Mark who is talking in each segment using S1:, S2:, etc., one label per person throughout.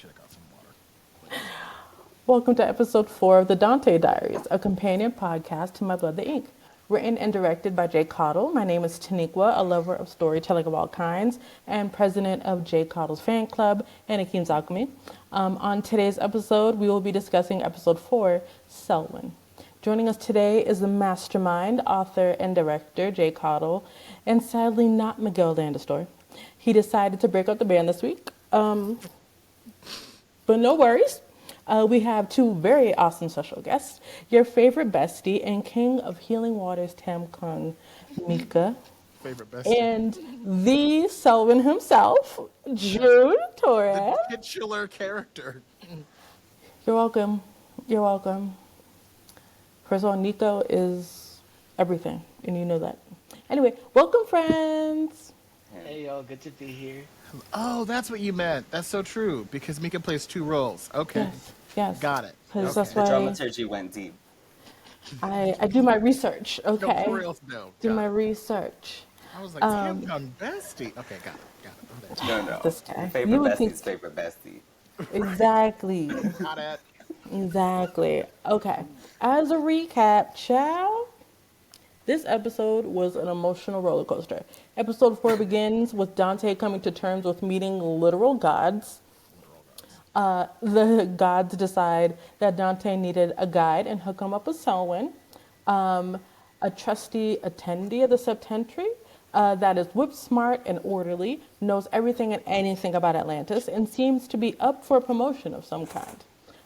S1: should have got some water. Please.
S2: Welcome to episode 4 of the Dante Diaries, a companion podcast to My Blood the Ink. Written and directed by Jay Cottle. My name is Taniqua, a lover of storytelling of all kinds, and president of Jay Cottle's fan club and Akeem's Alchemy. On today's episode, we will be discussing episode 4, Selwyn. Joining us today is the mastermind, author, and director, Jay Cottle, and sadly not Miguel Landistor. He decided to break up the band this week, but no worries. We have two very awesome special guests. Your favorite bestie and king of healing waters, Tam Kung, Mika,
S1: Favorite bestie.
S2: and the Selwyn himself, Jude Torres.
S1: The titular character.
S2: You're welcome. You're welcome. First of all, Nico is everything, and you know that. Anyway, welcome, friends.
S3: Hey y'all, good to be here.
S1: Oh, that's what you meant. That's so true, because Mika plays two roles. Okay.
S2: Yes.
S1: Got it.
S2: Because
S1: Okay.
S2: that's
S4: The
S2: why
S4: dramaturgy went deep.
S2: I do my research. Okay.
S1: No, for real, no.
S2: Do
S1: Got
S2: my
S1: it.
S2: research.
S1: I was like, Tam Kung bestie. Okay, got it. I'm there.
S4: No.
S2: This guy.
S4: Favorite
S2: You would
S4: bestie's
S2: think
S4: favorite bestie.
S2: exactly.
S1: Got it.
S2: Exactly. Okay. As a recap, child, this episode was an emotional roller coaster. Episode 4 begins with Dante coming to terms with meeting literal gods. The gods decide that Dante needed a guide and hook him up with Selwyn, a trusty attendee of the Septentry that is whip smart and orderly, knows everything and anything about Atlantis, and seems to be up for a promotion of some kind.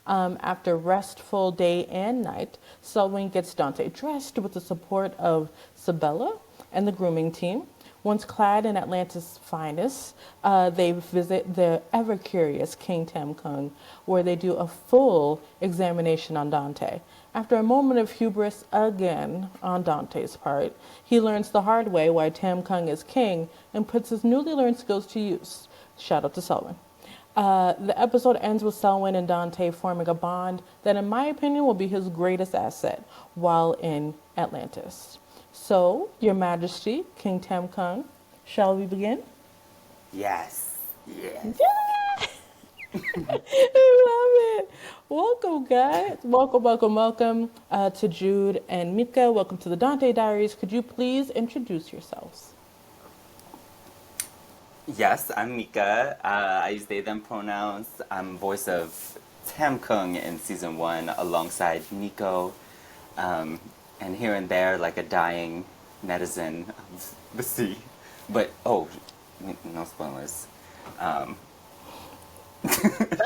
S2: After restful day and night, Selwyn gets Dante dressed with the support of Sabella and the grooming team. Once clad in Atlantis' finest, they visit the ever-curious King Tam Kung, where they do a full examination on Dante. After a moment of hubris again on Dante's part, he learns the hard way why Tam Kung is king and puts his newly learned skills to use. Shout out to Selwyn. The episode ends with Selwyn and Dante forming a bond that, in my opinion, will be his greatest asset while in Atlantis. So, Your Majesty, King Tam Kung, shall we begin?
S4: Yes. Yes.
S2: Yeah! I love it. Welcome, guys. Welcome to Jude and Mika. Welcome to the Dante Diaries. Could you please introduce yourselves?
S4: Yes, I'm Mika. I use they, them pronouns. I'm voice of Tam Kung in season 1 alongside Nico. And here and there, like a dying netizen of the sea. But, no spoilers.
S1: That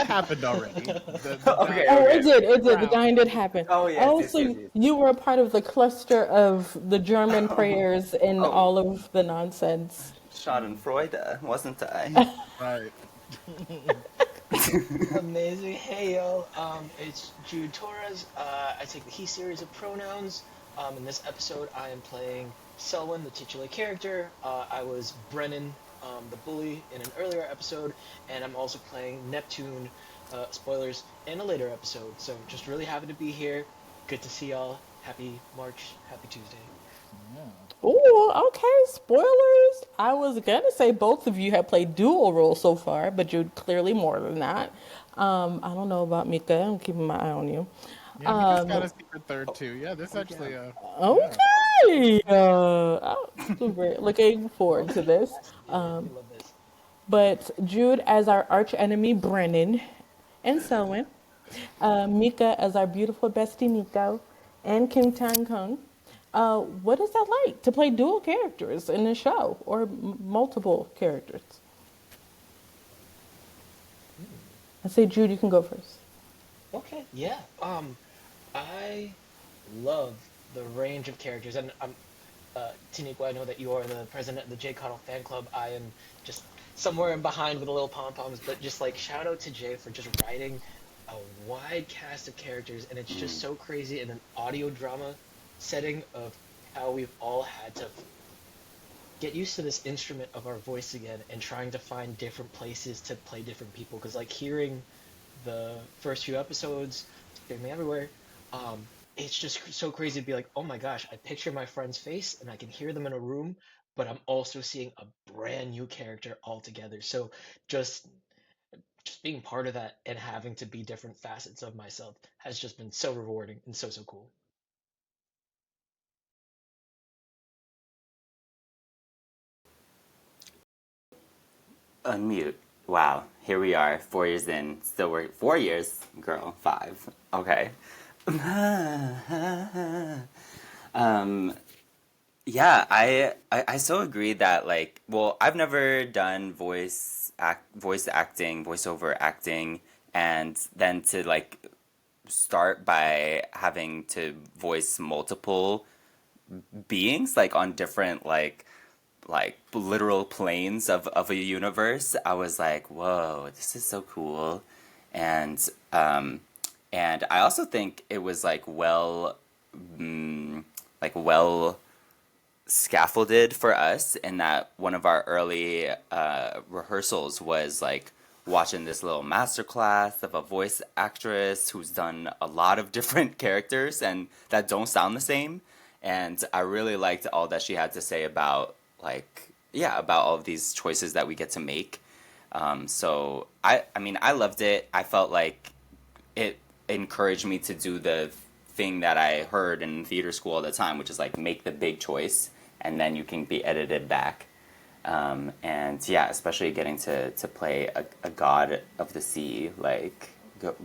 S1: happened already.
S4: Okay.
S2: Oh, it did. The dying did happen.
S4: Oh, yes,
S2: so
S4: yes.
S2: you were a part of the cluster of the German prayers and
S4: Oh.
S2: all of the nonsense.
S4: Schadenfreude, wasn't I?
S1: Right.
S3: Amazing. Hey y'all, it's Jude Torres. I take the he series of pronouns. In this episode, I am playing Selwyn, the titular character. I was Brennan, the bully, in an earlier episode, and I'm also playing Neptune, spoilers, in a later episode. So just really happy to be here. Good to see y'all. Happy March. Happy Tuesday.
S2: Oh, okay. Spoilers. I was gonna say both of you have played dual roles so far, but you're clearly more than that. I don't know about Mika. I'm keeping my eye on you.
S1: Yeah, Mika's got a secret third too. Yeah, this actually
S2: Okay. Super looking forward to this.
S3: We love this.
S2: But Jude as our arch enemy, Brennan, and Selwyn. Mika as our beautiful bestie, Miko, and Kim Tan Kung. What is that like to play dual characters in the show, or multiple characters? I say, Jude, you can go first.
S3: Okay, yeah. I love the range of characters, and Tiniqua, I know that you are the president of the Jay Cottle fan club. I am just somewhere in behind with the little pom poms, but just like shout out to Jay for just writing a wide cast of characters, and it's just so crazy in an audio drama setting of how we've all had to get used to this instrument of our voice again and trying to find different places to play different people. Because like hearing the first few episodes streaming everywhere, it's just so crazy to be like, oh my gosh, I picture my friend's face and I can hear them in a room, but I'm also seeing a brand new character altogether. So just just being part of that and having to be different facets of myself has just been so rewarding and so cool.
S4: Unmute. Wow, here we are, 4 years in. Still work 4 years, girl. 5. Okay. um, yeah, I so agree that like, well, I've never done voice acting, voiceover acting, and then to like start by having to voice multiple beings like on different like literal planes of a universe. I was like, whoa, this is so cool. And um and I also think it was like well scaffolded for us in that one of our early rehearsals was like watching this little masterclass of a voice actress who's done a lot of different characters and that don't sound the same. And I really liked all that she had to say about like yeah about all of these choices that we get to make. So I mean I loved it. I felt like it encouraged me to do the thing that I heard in theater school all the time, which is like make the big choice and then you can be edited back. And yeah, especially getting to play a god of the sea, like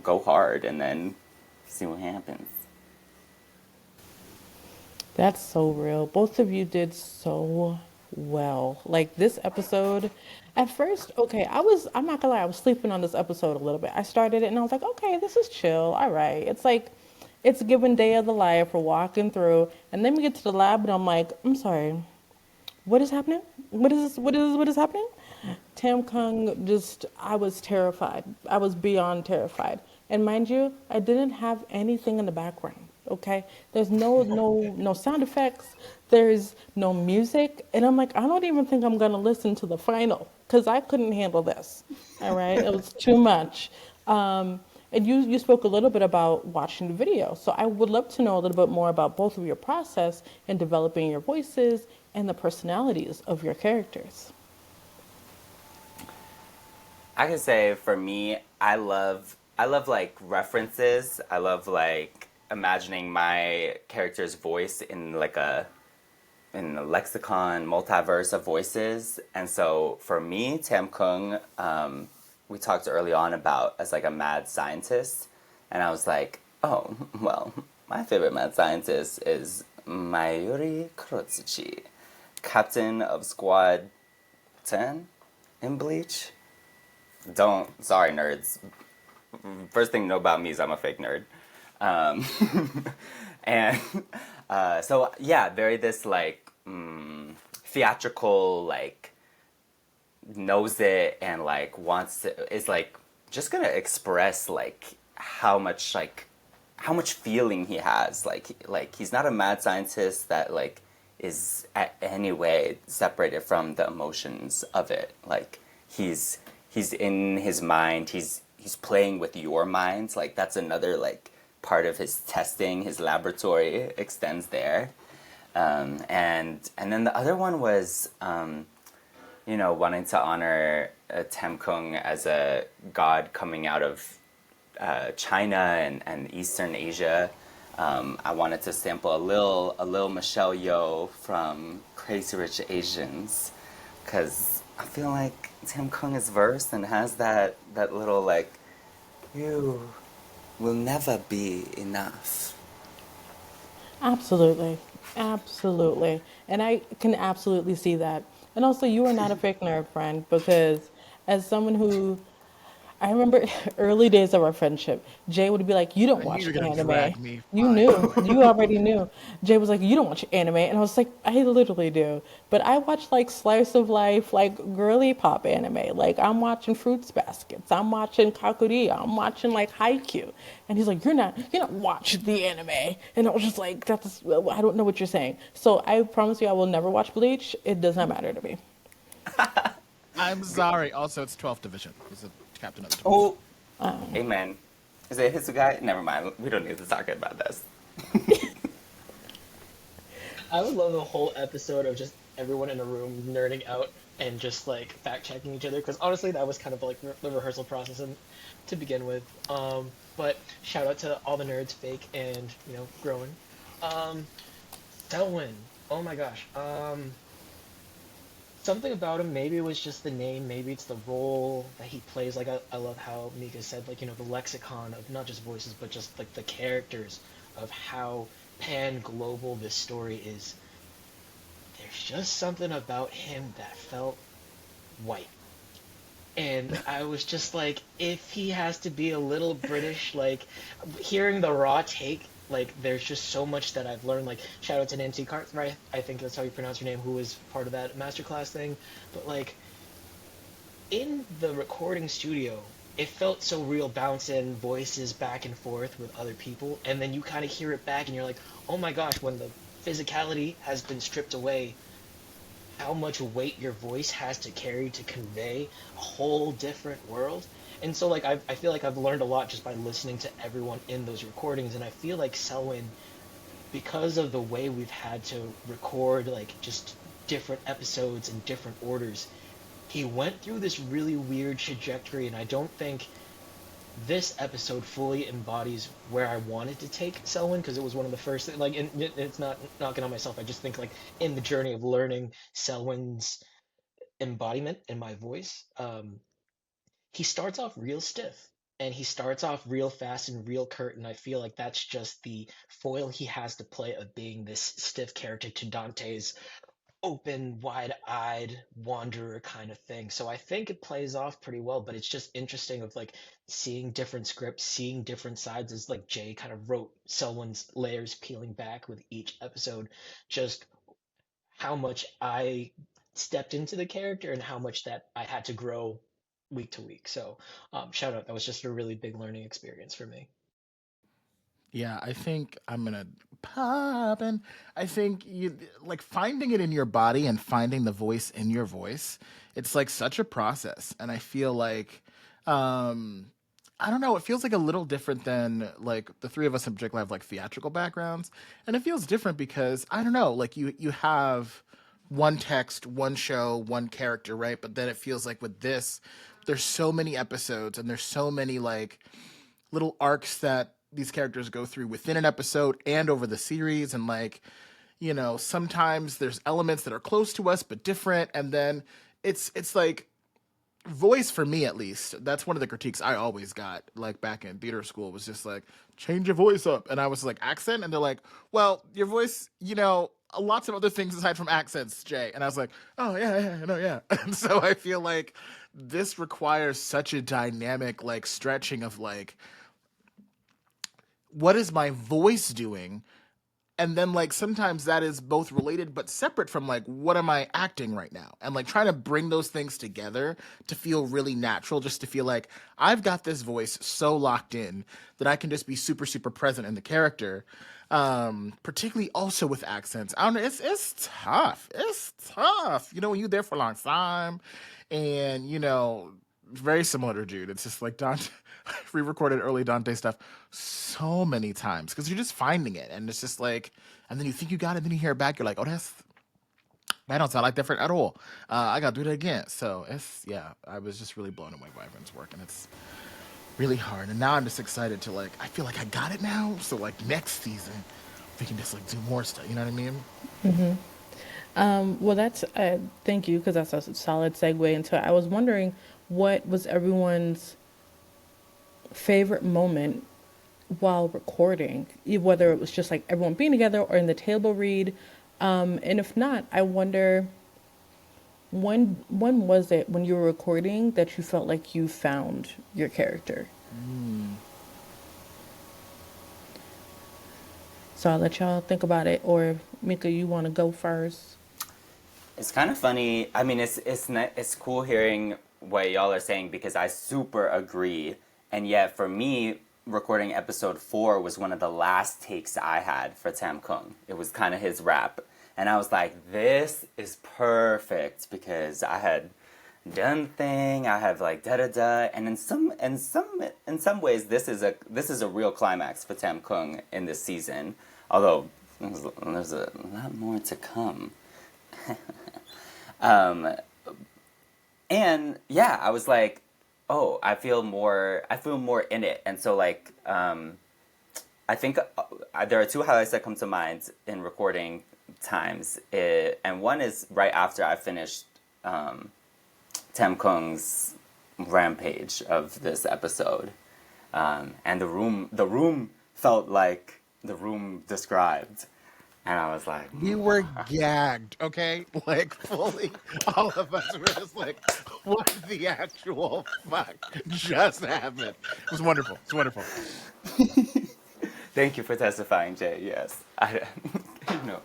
S4: go hard and then see what happens.
S2: That's so real. Both of you did so well. Like this episode, at first, okay, I'm not gonna lie, I was sleeping on this episode a little bit. I started it and I was like, okay, this is chill. All right. It's like, it's given day of the life. We're walking through. And then we get to the lab and I'm like, I'm sorry, what is happening? What is happening? Tam Kung just, I was terrified. I was beyond terrified. And mind you, I didn't have anything in the background. Okay, there's no sound effects. There's no music, and I'm like, I don't even think I'm gonna listen to the final because I couldn't handle this. All right, it was too much. And you spoke a little bit about watching the video, so I would love to know a little bit more about both of your process in developing your voices and the personalities of your characters.
S4: I can say for me, I love like references. I love like imagining my character's voice in a lexicon multiverse of voices. And so for me, Tam Kung, we talked early on about as like a mad scientist, and I was like, oh well, my favorite mad scientist is Mayuri Kurotsuchi, captain of Squad 10 in Bleach. Don't, sorry nerds. First thing to know about me is I'm a fake nerd. Um, and so yeah, very this like theatrical like knows it and like wants to is like just gonna express how much feeling he has like he's not a mad scientist that like is at any way separated from the emotions of it. Like he's in his mind, he's playing with your mind. Like that's another like part of his testing, his laboratory extends there. And then the other one was wanting to honor Tam Kung as a god coming out of China and Eastern Asia. I wanted to sample a little Michelle Yeoh from Crazy Rich Asians, because I feel like Tam Kung is versed and has that little like, you will never be enough.
S2: Absolutely. Absolutely. And I can absolutely see that. And also, you are not a fake nerd, friend, because as someone who, I remember early days of our friendship, Jay would be like, you don't
S1: I knew
S2: watch
S1: you were gonna
S2: anime.
S1: drag me.
S2: You
S1: Fine.
S2: knew. You already knew. Jay was like, you don't watch anime. And I was like, I literally do. But I watch like slice of life, like girly pop anime. Like I'm watching Fruits Baskets. I'm watching Kakuriya. I'm watching like Haikyuu. And he's like, you're not watching the anime. And I was just like, I don't know what you're saying. So I promise you I will never watch Bleach. It does not matter to me.
S1: I'm sorry. Also, it's 12th division. He's a captain of the 12th.
S4: Oh, amen. Is it Hisugai? Never mind. We don't need to talk about this.
S3: I would love the whole episode of just everyone in a room nerding out and just like fact checking each other, because honestly that was kind of like the rehearsal process to begin with. But shout out to all the nerds, fake and growing. Um, Selwyn, oh my gosh. Something about him, maybe it was just the name, maybe it's the role that he plays. Like I love how Mika said, like, the lexicon of not just voices, but just like the characters of how pan global this story is. There's just something about him that felt white. And I was just like, if he has to be a little British, like hearing the raw take, like there's just so much that I've learned. Like shout out to Nancy Cartwright, I think that's how you pronounce her name, who was part of that masterclass thing. But like in the recording studio, it felt so real, bouncing voices back and forth with other people, and then you kind of hear it back, and you're like, oh my gosh, when the physicality has been stripped away, how much weight your voice has to carry to convey a whole different world. And so like I feel like I've learned a lot just by listening to everyone in those recordings, and I feel like Selwyn, because of the way we've had to record like just different episodes in different orders, he went through this really weird trajectory, and I don't think this episode fully embodies where I wanted to take Selwyn, because it was one of the first, like, and it's not knocking on myself. I just think like in the journey of learning Selwyn's embodiment in my voice, he starts off real stiff, and he starts off real fast and real curt, and I feel like that's just the foil he has to play of being this stiff character to Dante's open, wide-eyed wanderer kind of thing. So I think it plays off pretty well, but it's just interesting of like seeing different scripts, seeing different sides, as like Jay kind of wrote Selwyn's layers peeling back with each episode, just how much I stepped into the character and how much that I had to grow week to week. So shout out, that was just a really big learning experience for me.
S1: Yeah, I think I'm gonna pop, and I think you like finding it in your body and finding the voice in your voice. It's like such a process, and I feel like, um, I don't know. It feels like a little different than like the three of us in particular have like theatrical backgrounds, and it feels different because I don't know. Like you have one text, one show, one character, right? But then it feels like with this, there's so many episodes and there's so many like little arcs that these characters go through within an episode and over the series, and like sometimes there's elements that are close to us but different, and then it's like voice for me at least. That's one of the critiques I always got like back in theater school, was just like change your voice up, and I was like accent, and they're like, well, your voice, lots of other things aside from accents, Jay. And I was like, oh yeah, yeah, no, yeah. And so I feel like this requires such a dynamic like stretching of like, what is my voice doing? And then like sometimes that is both related but separate from like, what am I acting right now? And like trying to bring those things together to feel really natural, just to feel like I've got this voice so locked in that I can just be super super present in the character. Particularly also with accents, I don't know, it's tough. It's tough, when you're there for a long time, and very similar to Jude. It's just like Dante. Re-recorded early Dante stuff so many times because you're just finding it, and it's just like, and then you think you got it, then you hear it back, you're like, oh, that don't sound like different at all. I gotta do that again. So yeah, I was just really blown away by everyone's work, and it's really hard. And now I'm just excited to like, I feel like I got it now. So like next season, we can just like do more stuff. You know what I mean?
S2: Well, that's thank you, because that's a solid segue into. I was wondering what was everyone's favorite moment while recording, whether it was just like everyone being together or in the table read. And if not, I wonder when was it when you were recording that you felt like you found your character? So I'll let y'all think about it. Or Mika, you want to go first?
S4: It's kind of funny. I mean, it's cool hearing what y'all are saying because I super agree. And yet, for me, recording episode 4 was one of the last takes I had for Tam Kung. It was kind of his rap, and I was like, "This is perfect," because I had done the thing. I have like da da da, and in some ways, this is a real climax for Tam Kung in this season. Although there's a lot more to come. And yeah, I was like, oh, I feel more in it. And so like, I think there are two highlights that come to mind in recording times. And one is right after I finished Tam Kung's rampage of this episode. And the room felt like the room described. And I was like,
S1: We were gagged, okay? Like fully, all of us were just like, "What the actual fuck just happened?" It was wonderful. It's wonderful.
S4: thank you for testifying, Jay. Yes. You know.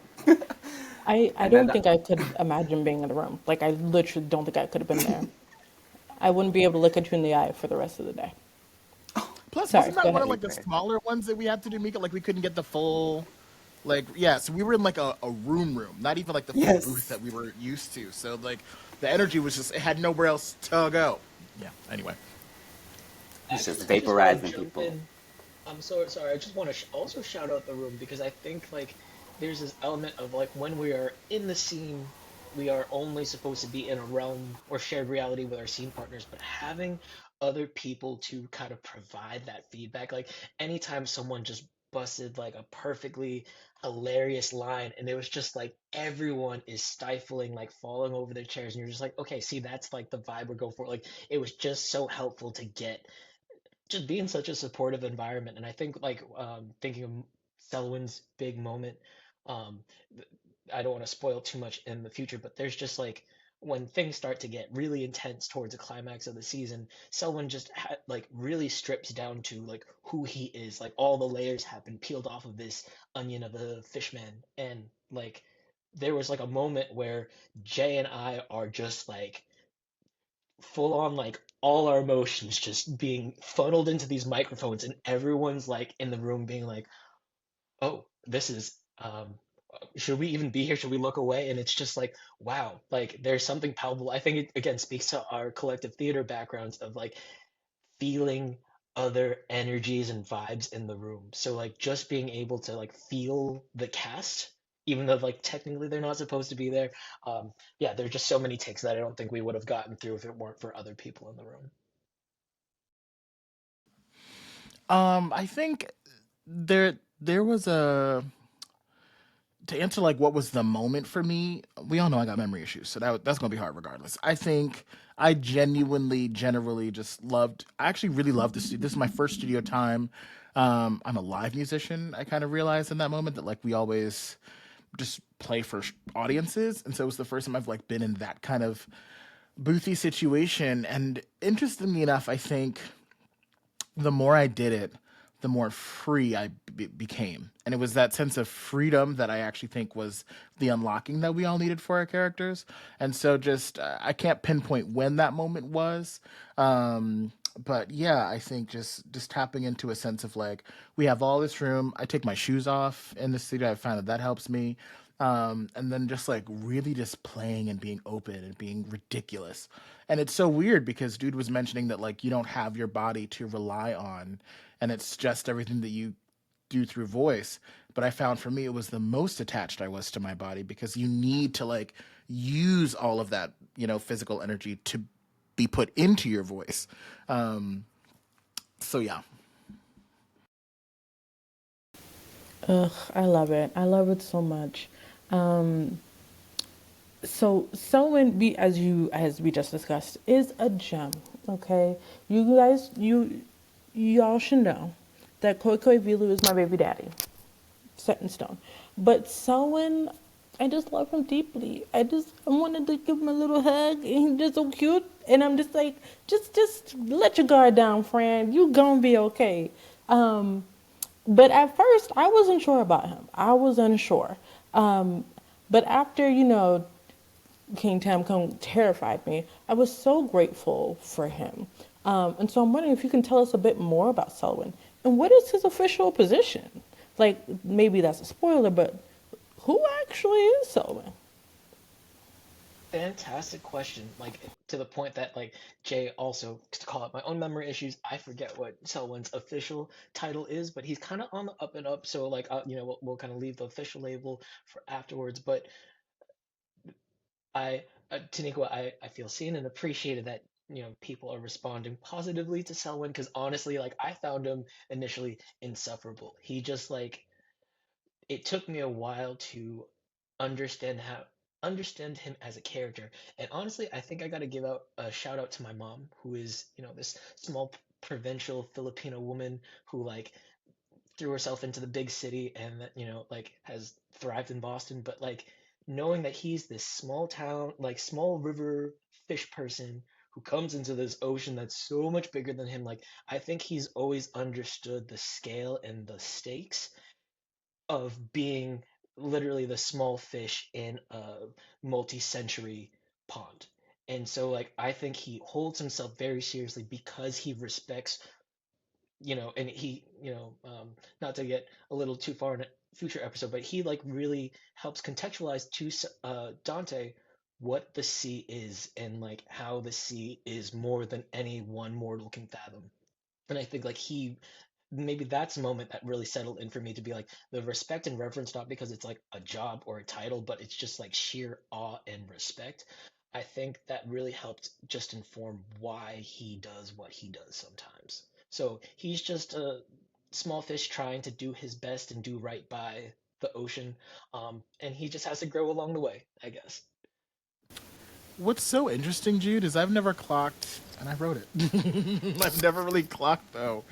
S2: I
S4: And then
S2: don't think I could imagine being in the room. Like, I literally don't think I could have been there. I wouldn't be able to look at you in the eye for the rest of the day.
S1: Plus,
S2: Sorry,
S1: wasn't
S2: go
S1: that one of
S2: ahead.
S1: like the
S4: anything.
S1: smaller ones that we had to do, Mika? Like we couldn't get the full, like yeah. So we were in like a room, not even like the full booth
S4: Yes.
S1: that we were used to. So like the energy was just it had nowhere else to go. Yeah. Anyway,
S4: It's just
S3: Actually, I just want to
S4: vaporizing
S3: jump
S4: people.
S3: in. I'm so sorry. I just want to also shout out the room because I think like there's this element of like when we are in the scene, we are only supposed to be in a realm or shared reality with our scene partners, but having other people to kind of provide that feedback, like anytime someone just busted like a perfectly hilarious line and it was just like everyone is stifling like falling over their chairs and you're just like okay see that's like the vibe we're going for like it was just so helpful to get just be in such a supportive environment. And I think like thinking of Selwyn's big moment, um, I don't want to spoil too much in the future, but there's just like when things start to get really intense towards the climax of the season, Selwyn just like really strips down to like who he is. Like all the layers have been peeled off of this onion of the fishman, and like there was like a moment where Jay and I are just like full on like all our emotions just being funneled into these microphones and everyone's like in the room being like oh this is should we even be here, should we look away, and it's just like wow, like there's something palpable. I think it again speaks to our collective theater backgrounds of like feeling other energies and vibes in the room. So like just being able to like feel the cast, even though like technically they're not supposed to be there. Yeah, there's just so many takes that I don't think we would have gotten through if it weren't for other people in the room.
S1: I think there was a to answer like what was the moment for me. We all know I got memory issues, so that's gonna be hard regardless. I think I genuinely, generally just loved. I actually really loved this. This is my first studio time. I'm a live musician. I kind of realized in that moment that like we always just play for audiences, and so it was the first time I've like been in that kind of boothy situation. And interestingly enough, I think the more I did it, the more free I became. And it was that sense of freedom that I actually think was the unlocking that we all needed for our characters. And so just, I can't pinpoint when that moment was. But yeah, I think just tapping into a sense of like we have all this room. I take my shoes off in the studio. I find that that helps me. And then just like really just playing and being open and being ridiculous. And it's so weird because dude was mentioning that like you don't have your body to rely on, and it's just everything that you do through voice. But I found for me it was the most attached I was to my body because you need to like use all of that physical energy to be put into your voice. Um, so yeah.
S2: Ugh, I love it. I love it so much. Um, so Selwyn, as we just discussed, is a gem. Okay, you guys, y'all should know that Koi Koi Vilu is my baby daddy, set in stone. But Selwyn, I just love him deeply. I wanted to give him a little hug, and he's just so cute. And I'm just like, just let your guard down, friend. You gonna be okay. Um, but at first, I wasn't sure about him. I was unsure. But after, King Tam Kung terrified me, I was so grateful for him. And so I'm wondering if you can tell us a bit more about Selwyn and what is his official position? Like, maybe that's a spoiler, but who actually is Selwyn?
S3: Fantastic question. Like to the point that like Jay also to call out my own memory issues. I forget what Selwyn's official title is, but he's kind of on the up and up. So like we'll kind of leave the official label for afterwards. But Taniqua, I feel seen and appreciated that people are responding positively to Selwyn because honestly, like I found him initially insufferable. He just like it took me a while to understand how understand him as a character. And honestly, I think I got to give out a shout out to my mom, who is this small provincial Filipino woman who like threw herself into the big city and that like has thrived in Boston, but like knowing that he's this small town like small river fish person who comes into this ocean that's so much bigger than him, like I think he's always understood the scale and the stakes of being literally the small fish in a multi-century pond. And so like I think he holds himself very seriously because he respects, and he, not to get a little too far in a future episode, but he like really helps contextualize to Dante what the sea is and like how the sea is more than any one mortal can fathom. And I think like he maybe that's a moment that really settled in for me to be like the respect and reverence, not because it's like a job or a title, but it's just like sheer awe and respect. I think that really helped just inform why he does what he does sometimes. So he's just a small fish trying to do his best and do right by the ocean, and he just has to grow along the way, I guess.
S1: What's so interesting, Jude, is I've never clocked, and I wrote it. I've never really clocked though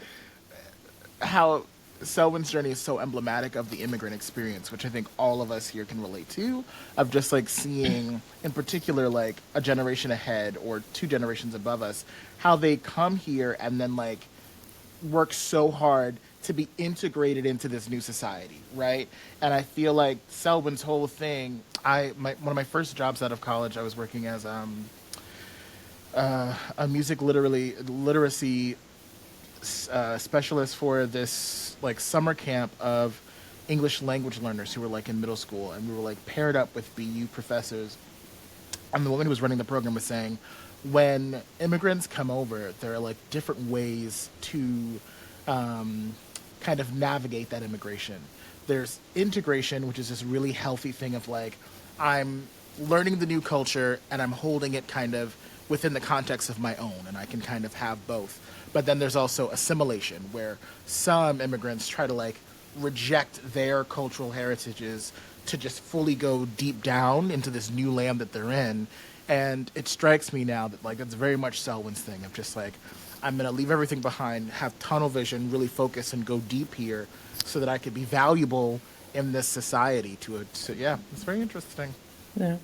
S1: how Selwyn's journey is so emblematic of the immigrant experience, which I think all of us here can relate to, of just like seeing, in particular, like a generation ahead or two generations above us, how they come here and then like work so hard to be integrated into this new society, right? And I feel like Selwyn's whole thing. One of my first jobs out of college, I was working as a music literacy specialist for this like summer camp of English language learners who were like in middle school, and we were like paired up with BU professors. And the woman who was running the program was saying, when immigrants come over, there are like different ways to kind of navigate that immigration. There's integration, which is this really healthy thing of like, I'm learning the new culture and I'm holding it kind of within the context of my own, and I can kind of have both. But then there's also assimilation, where some immigrants try to like reject their cultural heritages to just fully go deep down into this new land that they're in. And it strikes me now that like that's very much Selwyn's thing of just like, I'm gonna leave everything behind, have tunnel vision, really focus and go deep here so that I could be valuable in this society to it. So yeah, it's very interesting.
S2: Yeah.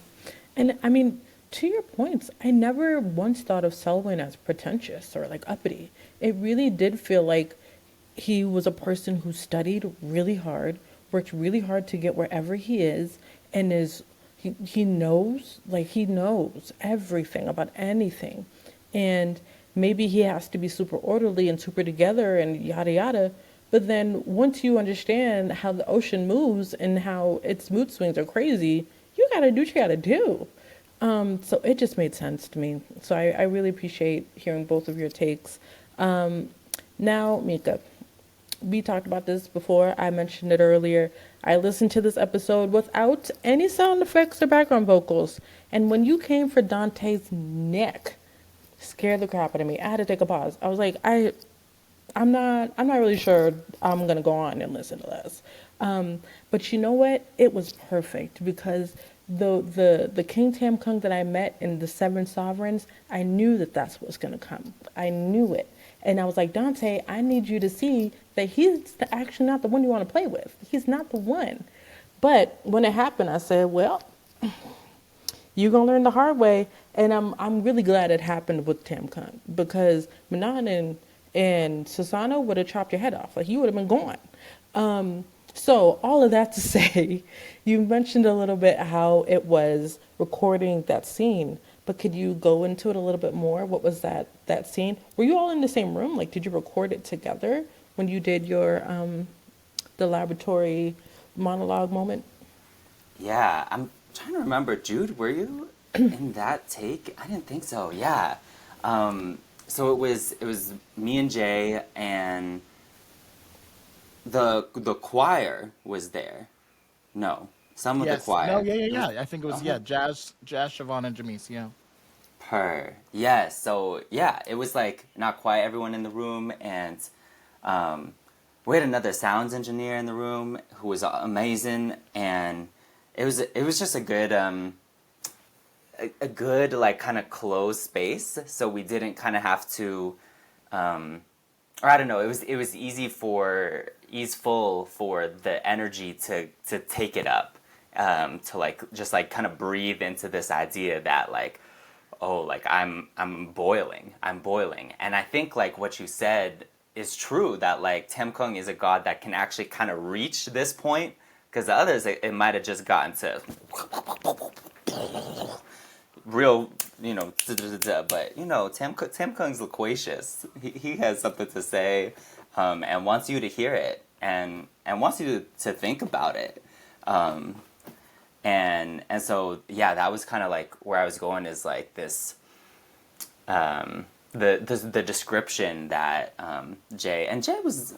S2: And I mean, to your points, I never once thought of Selwyn as pretentious or like uppity. It really did feel like he was a person who studied really hard, worked really hard to get wherever he is, and he knows, like he knows everything about anything. And maybe he has to be super orderly and super together and yada yada. But then once you understand how the ocean moves and how its mood swings are crazy, you gotta do what you gotta do. So it just made sense to me. So I really appreciate hearing both of your takes. Now, Mika, we talked about this before. I mentioned it earlier. I listened to this episode without any sound effects or background vocals. And when you came for Dante's neck, scared the crap out of me. I had to take a pause. I was like, I'm not really sure I'm gonna go on and listen to this. But you know what? It was perfect because the King Tam Kung that I met in the Seven Sovereigns, I knew that that's what's gonna come. I knew it, and I was like, Dante, I need you to see that he's actually not the one you want to play with. He's not the one. But when it happened, I said, well, you're gonna learn the hard way, and I'm really glad it happened with Tam Kung because Manan and Susano would have chopped your head off. Like you would have been gone. So all of that to say, you mentioned a little bit how it was recording that scene, but could you go into it a little bit more? What was that scene? Were you all in the same room? Like, did you record it together when you did your the laboratory monologue moment?
S4: Yeah, I'm trying to remember. Jude, were you in that take? I didn't think so. Yeah. So it was me and Jay, and the choir was there. No, Some of the
S1: Yes. No.
S4: choir.
S1: Yeah. Yeah.
S4: It was
S1: Yeah. I think it was
S4: uh-huh.
S1: Jazz, Siobhan, and Jamise. Yeah.
S4: Yes. So yeah, it was like not quite everyone in the room, and um, we had another sounds engineer in the room who was amazing, and it was just a good like kind of closed space, so we didn't kind of have to, or I don't know, it was easeful for the energy to take it up, to like just like kind of breathe into this idea that like, oh, like I'm boiling, and I think like what you said is true, that like Tam Kung is a god that can actually kind of reach this point, because the others it might have just gotten to real, but Tam Kung's loquacious. He has something to say, and wants you to hear it, and wants you to think about it, and so yeah, that was kind of like where I was going, is like this, the description that Jay was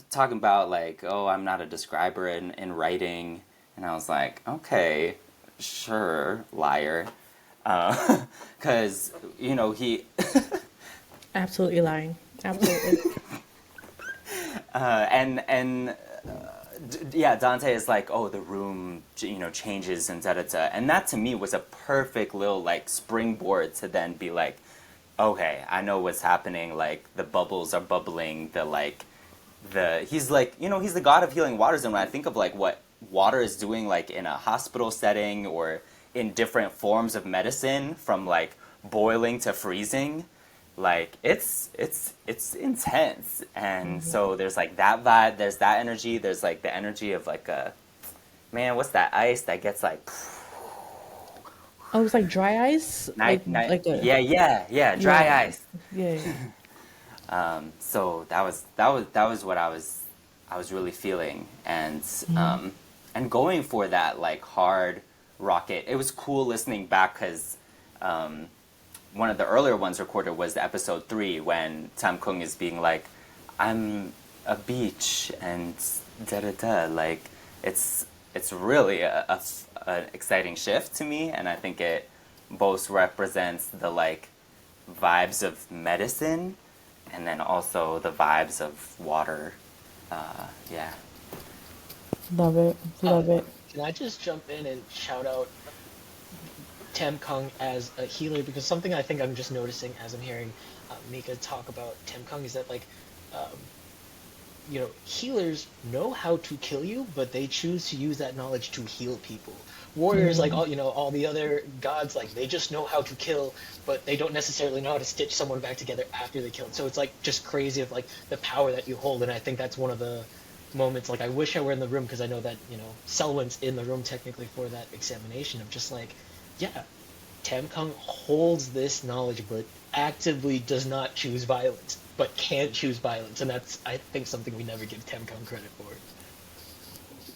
S4: talking about, like, oh, I'm not a describer in writing, and I was like, okay, sure, liar, because he
S2: Absolutely lying. Absolutely.
S4: and yeah, Dante is like, oh, the room changes and da da da, and that to me was a perfect little like springboard to then be like, okay, I know what's happening, like the bubbles are bubbling, he's like, he's the god of healing waters, and when I think of like what water is doing like in a hospital setting or in different forms of medicine, from like boiling to freezing, like it's intense, and so there's like that vibe, there's that energy, there's like the energy of like a man, what's that ice that gets like
S2: Oh, it was like dry ice,
S4: yeah, yeah, yeah, dry
S2: yeah,
S4: ice.
S2: yeah, yeah.
S4: So that was what I was really feeling, and going for that like hard rocket. It was cool listening back, because one of the earlier ones recorded was the episode 3, when Tam Kung is being like, I'm a beach and da da da, like it's really an exciting shift to me, and I think it both represents the like vibes of medicine, and then also the vibes of water. Yeah.
S2: Love it.
S3: Uh,
S2: Love it.
S3: can I just jump in and shout out Tam Kung as a healer? Because something I think I'm just noticing as I'm hearing Mika talk about Tam Kung is that, like, um, healers know how to kill you, but they choose to use that knowledge to heal people. Warriors, like all the other gods, like they just know how to kill, but they don't necessarily know how to stitch someone back together after they killed. So it's like just crazy of like the power that you hold, and I think that's one of the moments. Like I wish I were in the room, because I know that Selwyn's in the room technically for that examination of just like, yeah, Tam Kung holds this knowledge, but actively does not choose violence, but can't choose violence, and that's, I think, something we never give Tam Kung credit for.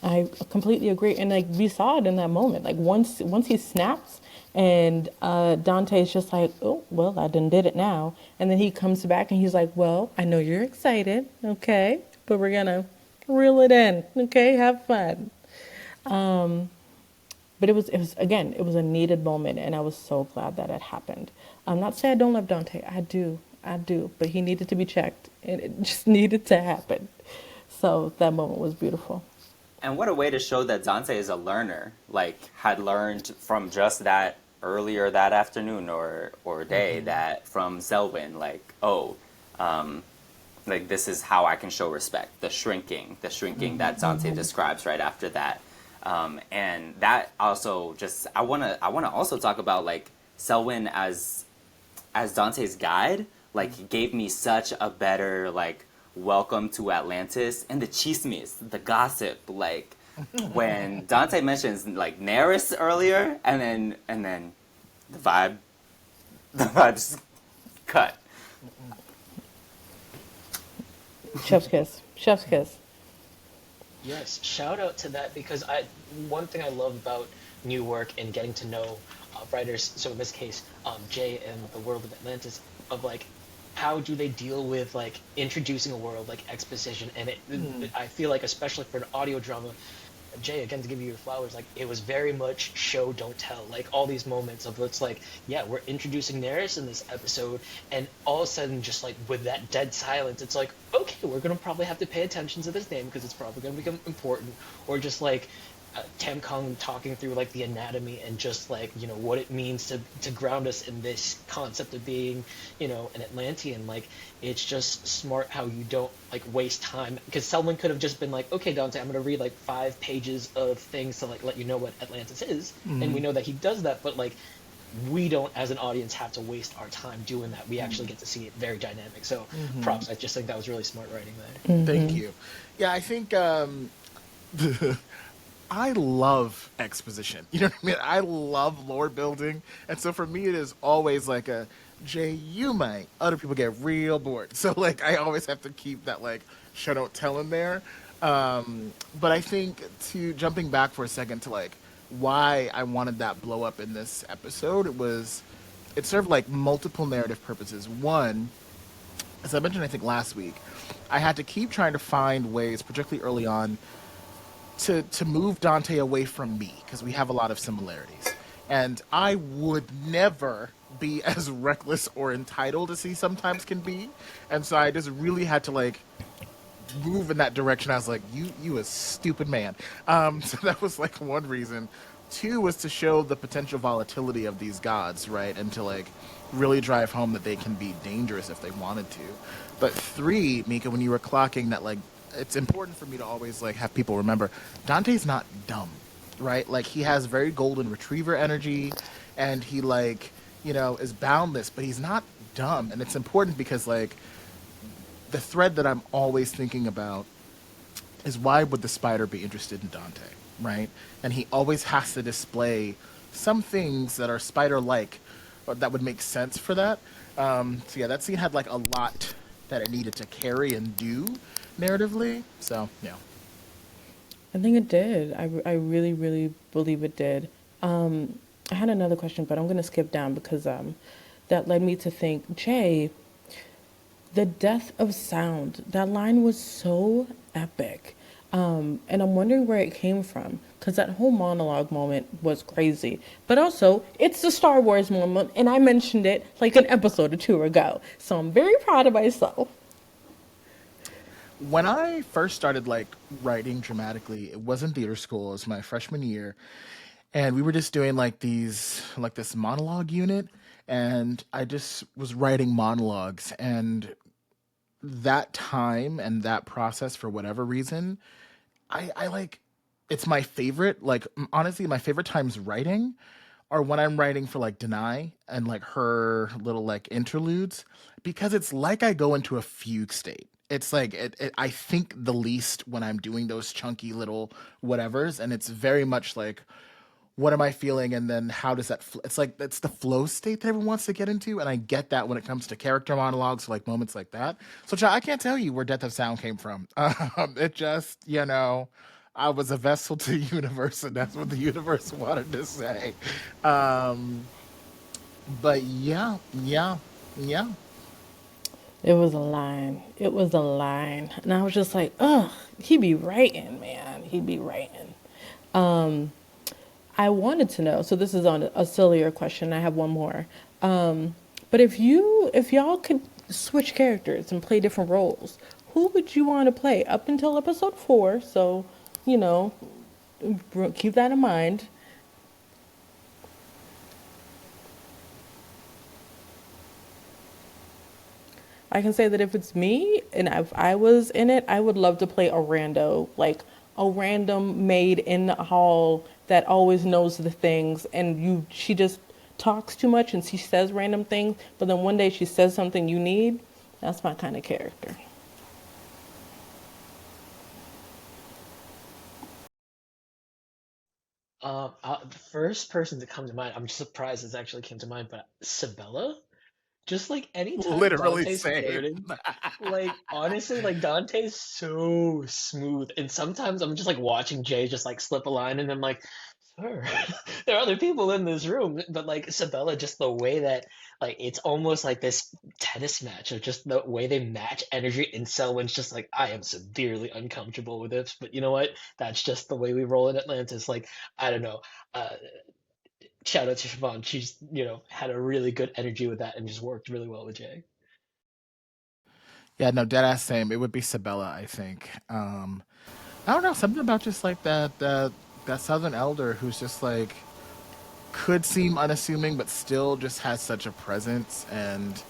S2: I completely agree, and like we saw it in that moment. Like once he snaps, and Dante's just like, "Oh well, I done did it now," and then he comes back and he's like, "Well, I know you're excited, okay, but we're gonna reel it in, okay, have fun." But it was again, it was a needed moment, and I was so glad that it happened. I'm not saying I don't love Dante. I do, but he needed to be checked, and it just needed to happen. So that moment was beautiful.
S4: And what a way to show that Dante is a learner, like had learned from just that earlier that afternoon or day, that from Selwyn, like, oh, like this is how I can show respect. The shrinking that Dante describes right after that, and that also just I wanna also talk about like Selwyn as Dante's guide. Like he gave me such a better like welcome to Atlantis, and the chismes, the gossip, like when Dante mentions like Neris earlier, and then the vibe, the vibes cut.
S2: Chef's kiss. Chef's kiss.
S3: Yes, shout out to that, because one thing I love about new work and getting to know writers. So in this case, Jay and the world of Atlantis, of like how do they deal with like introducing a world, like exposition, and I feel like especially for an audio drama, Jay, again, to give you your flowers, like it was very much show don't tell. Like all these moments of it's like, yeah, we're introducing Neris in this episode, and all of a sudden, just like with that dead silence, it's like, okay, we're gonna probably have to pay attention to this name because it's probably gonna become important, or just like Tam Kung talking through like the anatomy and just like what it means to ground us in this concept of being an Atlantean. Like it's just smart how you don't like waste time because Selwyn could have just been like, okay, Dante, I'm gonna read like 5 pages of things to like let you know what Atlantis is, and we know that he does that, but like we don't as an audience have to waste our time doing that. We actually get to see it very dynamic. So props. I just think that was really smart writing there.
S1: Thank you. Yeah, I think I love exposition. You know what I mean? I love lore building. And so for me, it is always like a Jay, you might. Other people get real bored. So, like, I always have to keep that, like, show don't tell in there. But I think to jumping back for a second to, like, why I wanted that blow up in this episode, it served, like, multiple narrative purposes. One, as I mentioned, I think last week, I had to keep trying to find ways, particularly early on, to move Dante away from me because we have a lot of similarities, and I would never be as reckless or entitled as he sometimes can be, and so I just really had to like move in that direction. I was like, you a stupid man. So that was like one reason. Two was to show the potential volatility of these gods, right, and to like really drive home that they can be dangerous if they wanted to. But three, Mika, when you were clocking that, like, it's important for me to always like have people remember Dante's not dumb, right? Like he has very golden retriever energy, and he like is boundless, but he's not dumb, and it's important because like the thread that I'm always thinking about is why would the spider be interested in Dante, right? And he always has to display some things that are spider-like, or that would make sense for that. So yeah, that scene had like a lot that it needed to carry and do narratively. So yeah.
S2: I think it did. I really, really believe it did. I had another question, but I'm going to skip down because that led me to think, Jay, the death of sound, that line was so epic. And I'm wondering where it came from because that whole monologue moment was crazy. But also, it's the Star Wars moment, and I mentioned it like an episode or two ago. So I'm very proud of myself.
S1: When I first started like writing dramatically, it wasn't theater school. It was my freshman year, and we were just doing like this monologue unit, and I just was writing monologues, and that time and that process for whatever reason, I like it's my favorite. Like honestly, my favorite times writing are when I'm writing for like Denai and like her little like interludes, because it's like I go into a fugue state. It's like I think the least when I'm doing those chunky little whatevers, and it's very much like what am I feeling, and then how does that it's like it's the flow state that everyone wants to get into, and I get that when it comes to character monologues, like moments like that. So I can't tell you where Death of Sound came from. It just I was a vessel to the universe, and that's what the universe wanted to say. um but yeah, yeah, yeah.
S2: It was a line. It was a line. And I was just like, ugh, he be writing, man. He be writing. Um, I wanted to know, so this is on a sillier question. I have one more. But if y'all could switch characters and play different roles, who would you want to play up until episode 4? So, you know, keep that in mind. I can say that if it's me and if I was in it, I would love to play a rando, like a random maid in the hall that always knows the things, and she just talks too much and she says random things, but then one day she says something you need. That's my kind of character.
S3: The first person to come to mind, I'm just surprised this actually came to mind, but Sabella. Just like anytime
S1: Literally
S3: Dante's
S1: same.
S3: flirting, like honestly, like Dante's so smooth, and sometimes I'm just like watching Jay just like slip a line, and I'm like, her. There are other people in this room, but like Isabella, just the way that like it's almost like this tennis match of just the way they match energy. And Selwyn's just like, I am severely uncomfortable with this, but you know what? That's just the way we roll in Atlantis. Like I don't know. Shout out to Siobhan. She's had a really good energy with that and just worked really well with Jay.
S1: Yeah, no, dead ass same. It would be Sabella, I think. I don't know, something about just like that Southern elder who's just like could seem unassuming, but still just has such a presence. And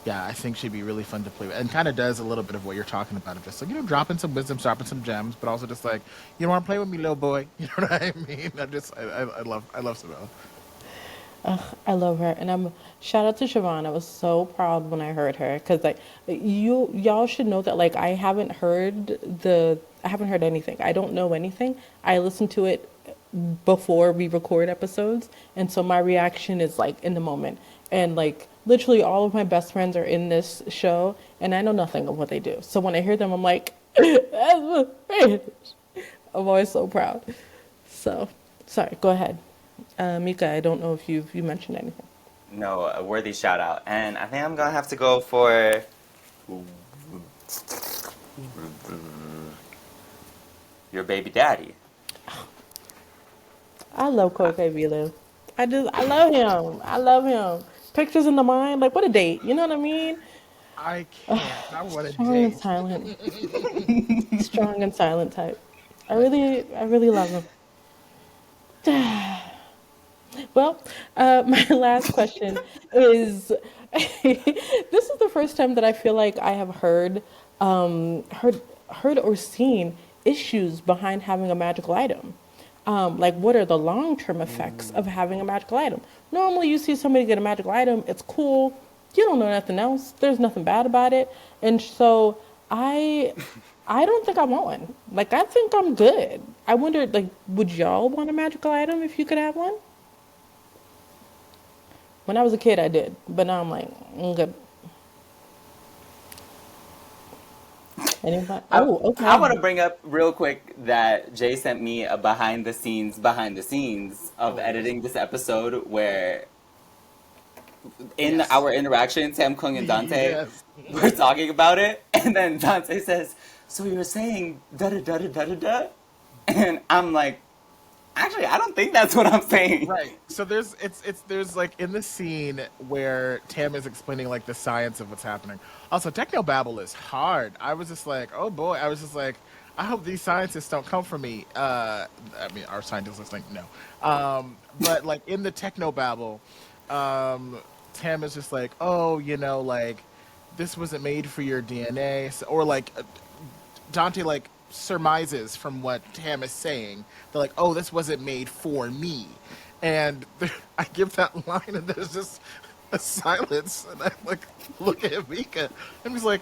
S1: yeah, I think she'd be really fun to play with, and kind of does a little bit of what you're talking about, of just like dropping some wisdom, dropping some gems, but also just like you want to play with me, little boy. You know what I mean? I love Sabella.
S2: I love her, and I'm shout out to Siobhan. I was so proud when I heard her because like y'all should know that like I haven't heard anything. I don't know anything. I listen to it before we record episodes, and so my reaction is like in the moment. And like literally all of my best friends are in this show, and I know nothing of what they do. So when I hear them, I'm like, that's my friend. I'm always so proud. So sorry, go ahead. Mika, I don't know if you mentioned anything.
S4: No, a worthy shout out. And I think I'm gonna have to go for your baby daddy.
S2: I love Cote Vilo. I love him. I love him. Pictures in the mind, like what a date. You know what I mean?
S1: I can't. I want a
S2: Strong and
S1: date.
S2: silent. Strong and silent type. I really love him. Well, my last question is this is the first time that I feel like I have heard or seen issues behind having a magical item. Like, what are the long term effects of having a magical item? Normally, you see somebody get a magical item, it's cool, you don't know nothing else, there's nothing bad about it. And so, I. I don't think I want one. Like, I think I'm good. I wonder, like, would y'all want a magical item if you could have one? When I was a kid, I did, but now I'm like, good. Anybody?
S4: I,
S2: Oh,
S4: I
S2: okay.
S4: want to bring up real quick that Jay sent me a behind the scenes of
S1: Oh yes,
S4: editing this episode where in
S1: yes,
S4: our interaction, Tam Kung and Dante
S1: yes.
S4: were talking about it, and then Dante says, "So you were saying da da da da da da da," and I'm like, "Actually, I don't think that's what I'm saying."
S1: Right. So there's like in the scene where Tam is explaining like the science of what's happening. Also, technobabble is hard. I was just like, oh boy. I was just like, I hope these scientists don't come for me. I mean, our scientists listening, no. But like in the technobabble, Tam is just like, oh, like this wasn't made for your DNA, or like Dante like surmises from what Tam is saying. They're like, "Oh, this wasn't made for me," and I give that line, and there's just a silence, and I like look at Mika, and he's like,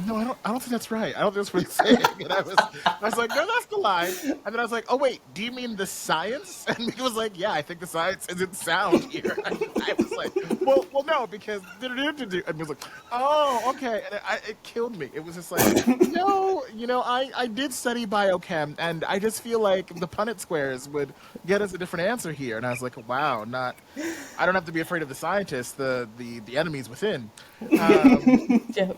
S1: "No, I don't think that's right. I don't think that's what he's saying." And I was like, "No, that's the line." And then I was like, "Oh wait, do you mean the science?" And Mika was like, "Yeah, I think the science isn't sound here." I was like, "Well, no, because," and he was like, "Oh, okay." And it killed me. It was just like, no, I did study biochem, and I just feel like the Punnett squares would get us a different answer here. And I was like, wow, not. I don't have to be afraid of the scientists. The enemies within. Um,
S2: Yeah.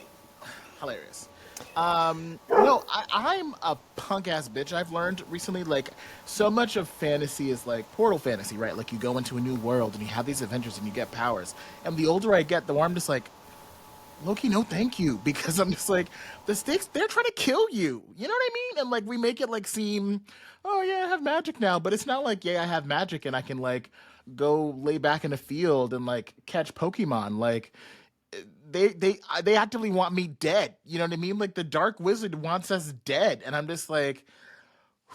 S1: Hilarious. No, I'm a punk ass bitch. I've learned recently, like, so much of fantasy is like portal fantasy, right? Like, you go into a new world and you have these adventures and you get powers. And the older I get, the more I'm just like, Loki, no, thank you, because I'm just like, the stakes, they're trying to kill you. You know what I mean? And like, we make it like seem, oh yeah, I have magic now, but it's not like, yeah, I have magic and I can like go lay back in the field and like catch Pokemon. Like, they actively want me dead. You know what I mean? Like the Dark Wizard wants us dead, and I'm just like,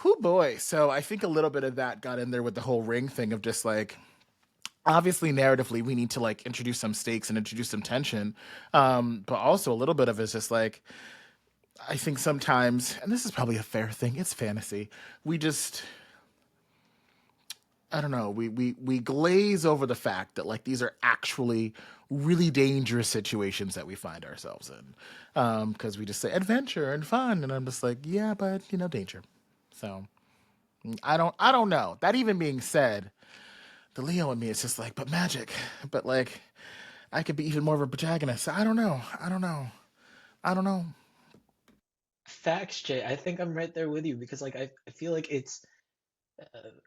S1: whoo boy. So I think a little bit of that got in there with the whole ring thing of just like, obviously narratively we need to like introduce some stakes and introduce some tension, but also a little bit of it's just like, I think sometimes, and this is probably a fair thing, it's fantasy, we just, I don't know. We glaze over the fact that like these are actually really dangerous situations that we find ourselves in, because we just say adventure and fun, and I'm just like, yeah, but danger. So I don't know. That even being said, the Leo in me is just like, but magic. But like I could be even more of a protagonist. I don't know. I don't know. I don't know.
S3: Facts, Jay. I think I'm right there with you because like I feel like it's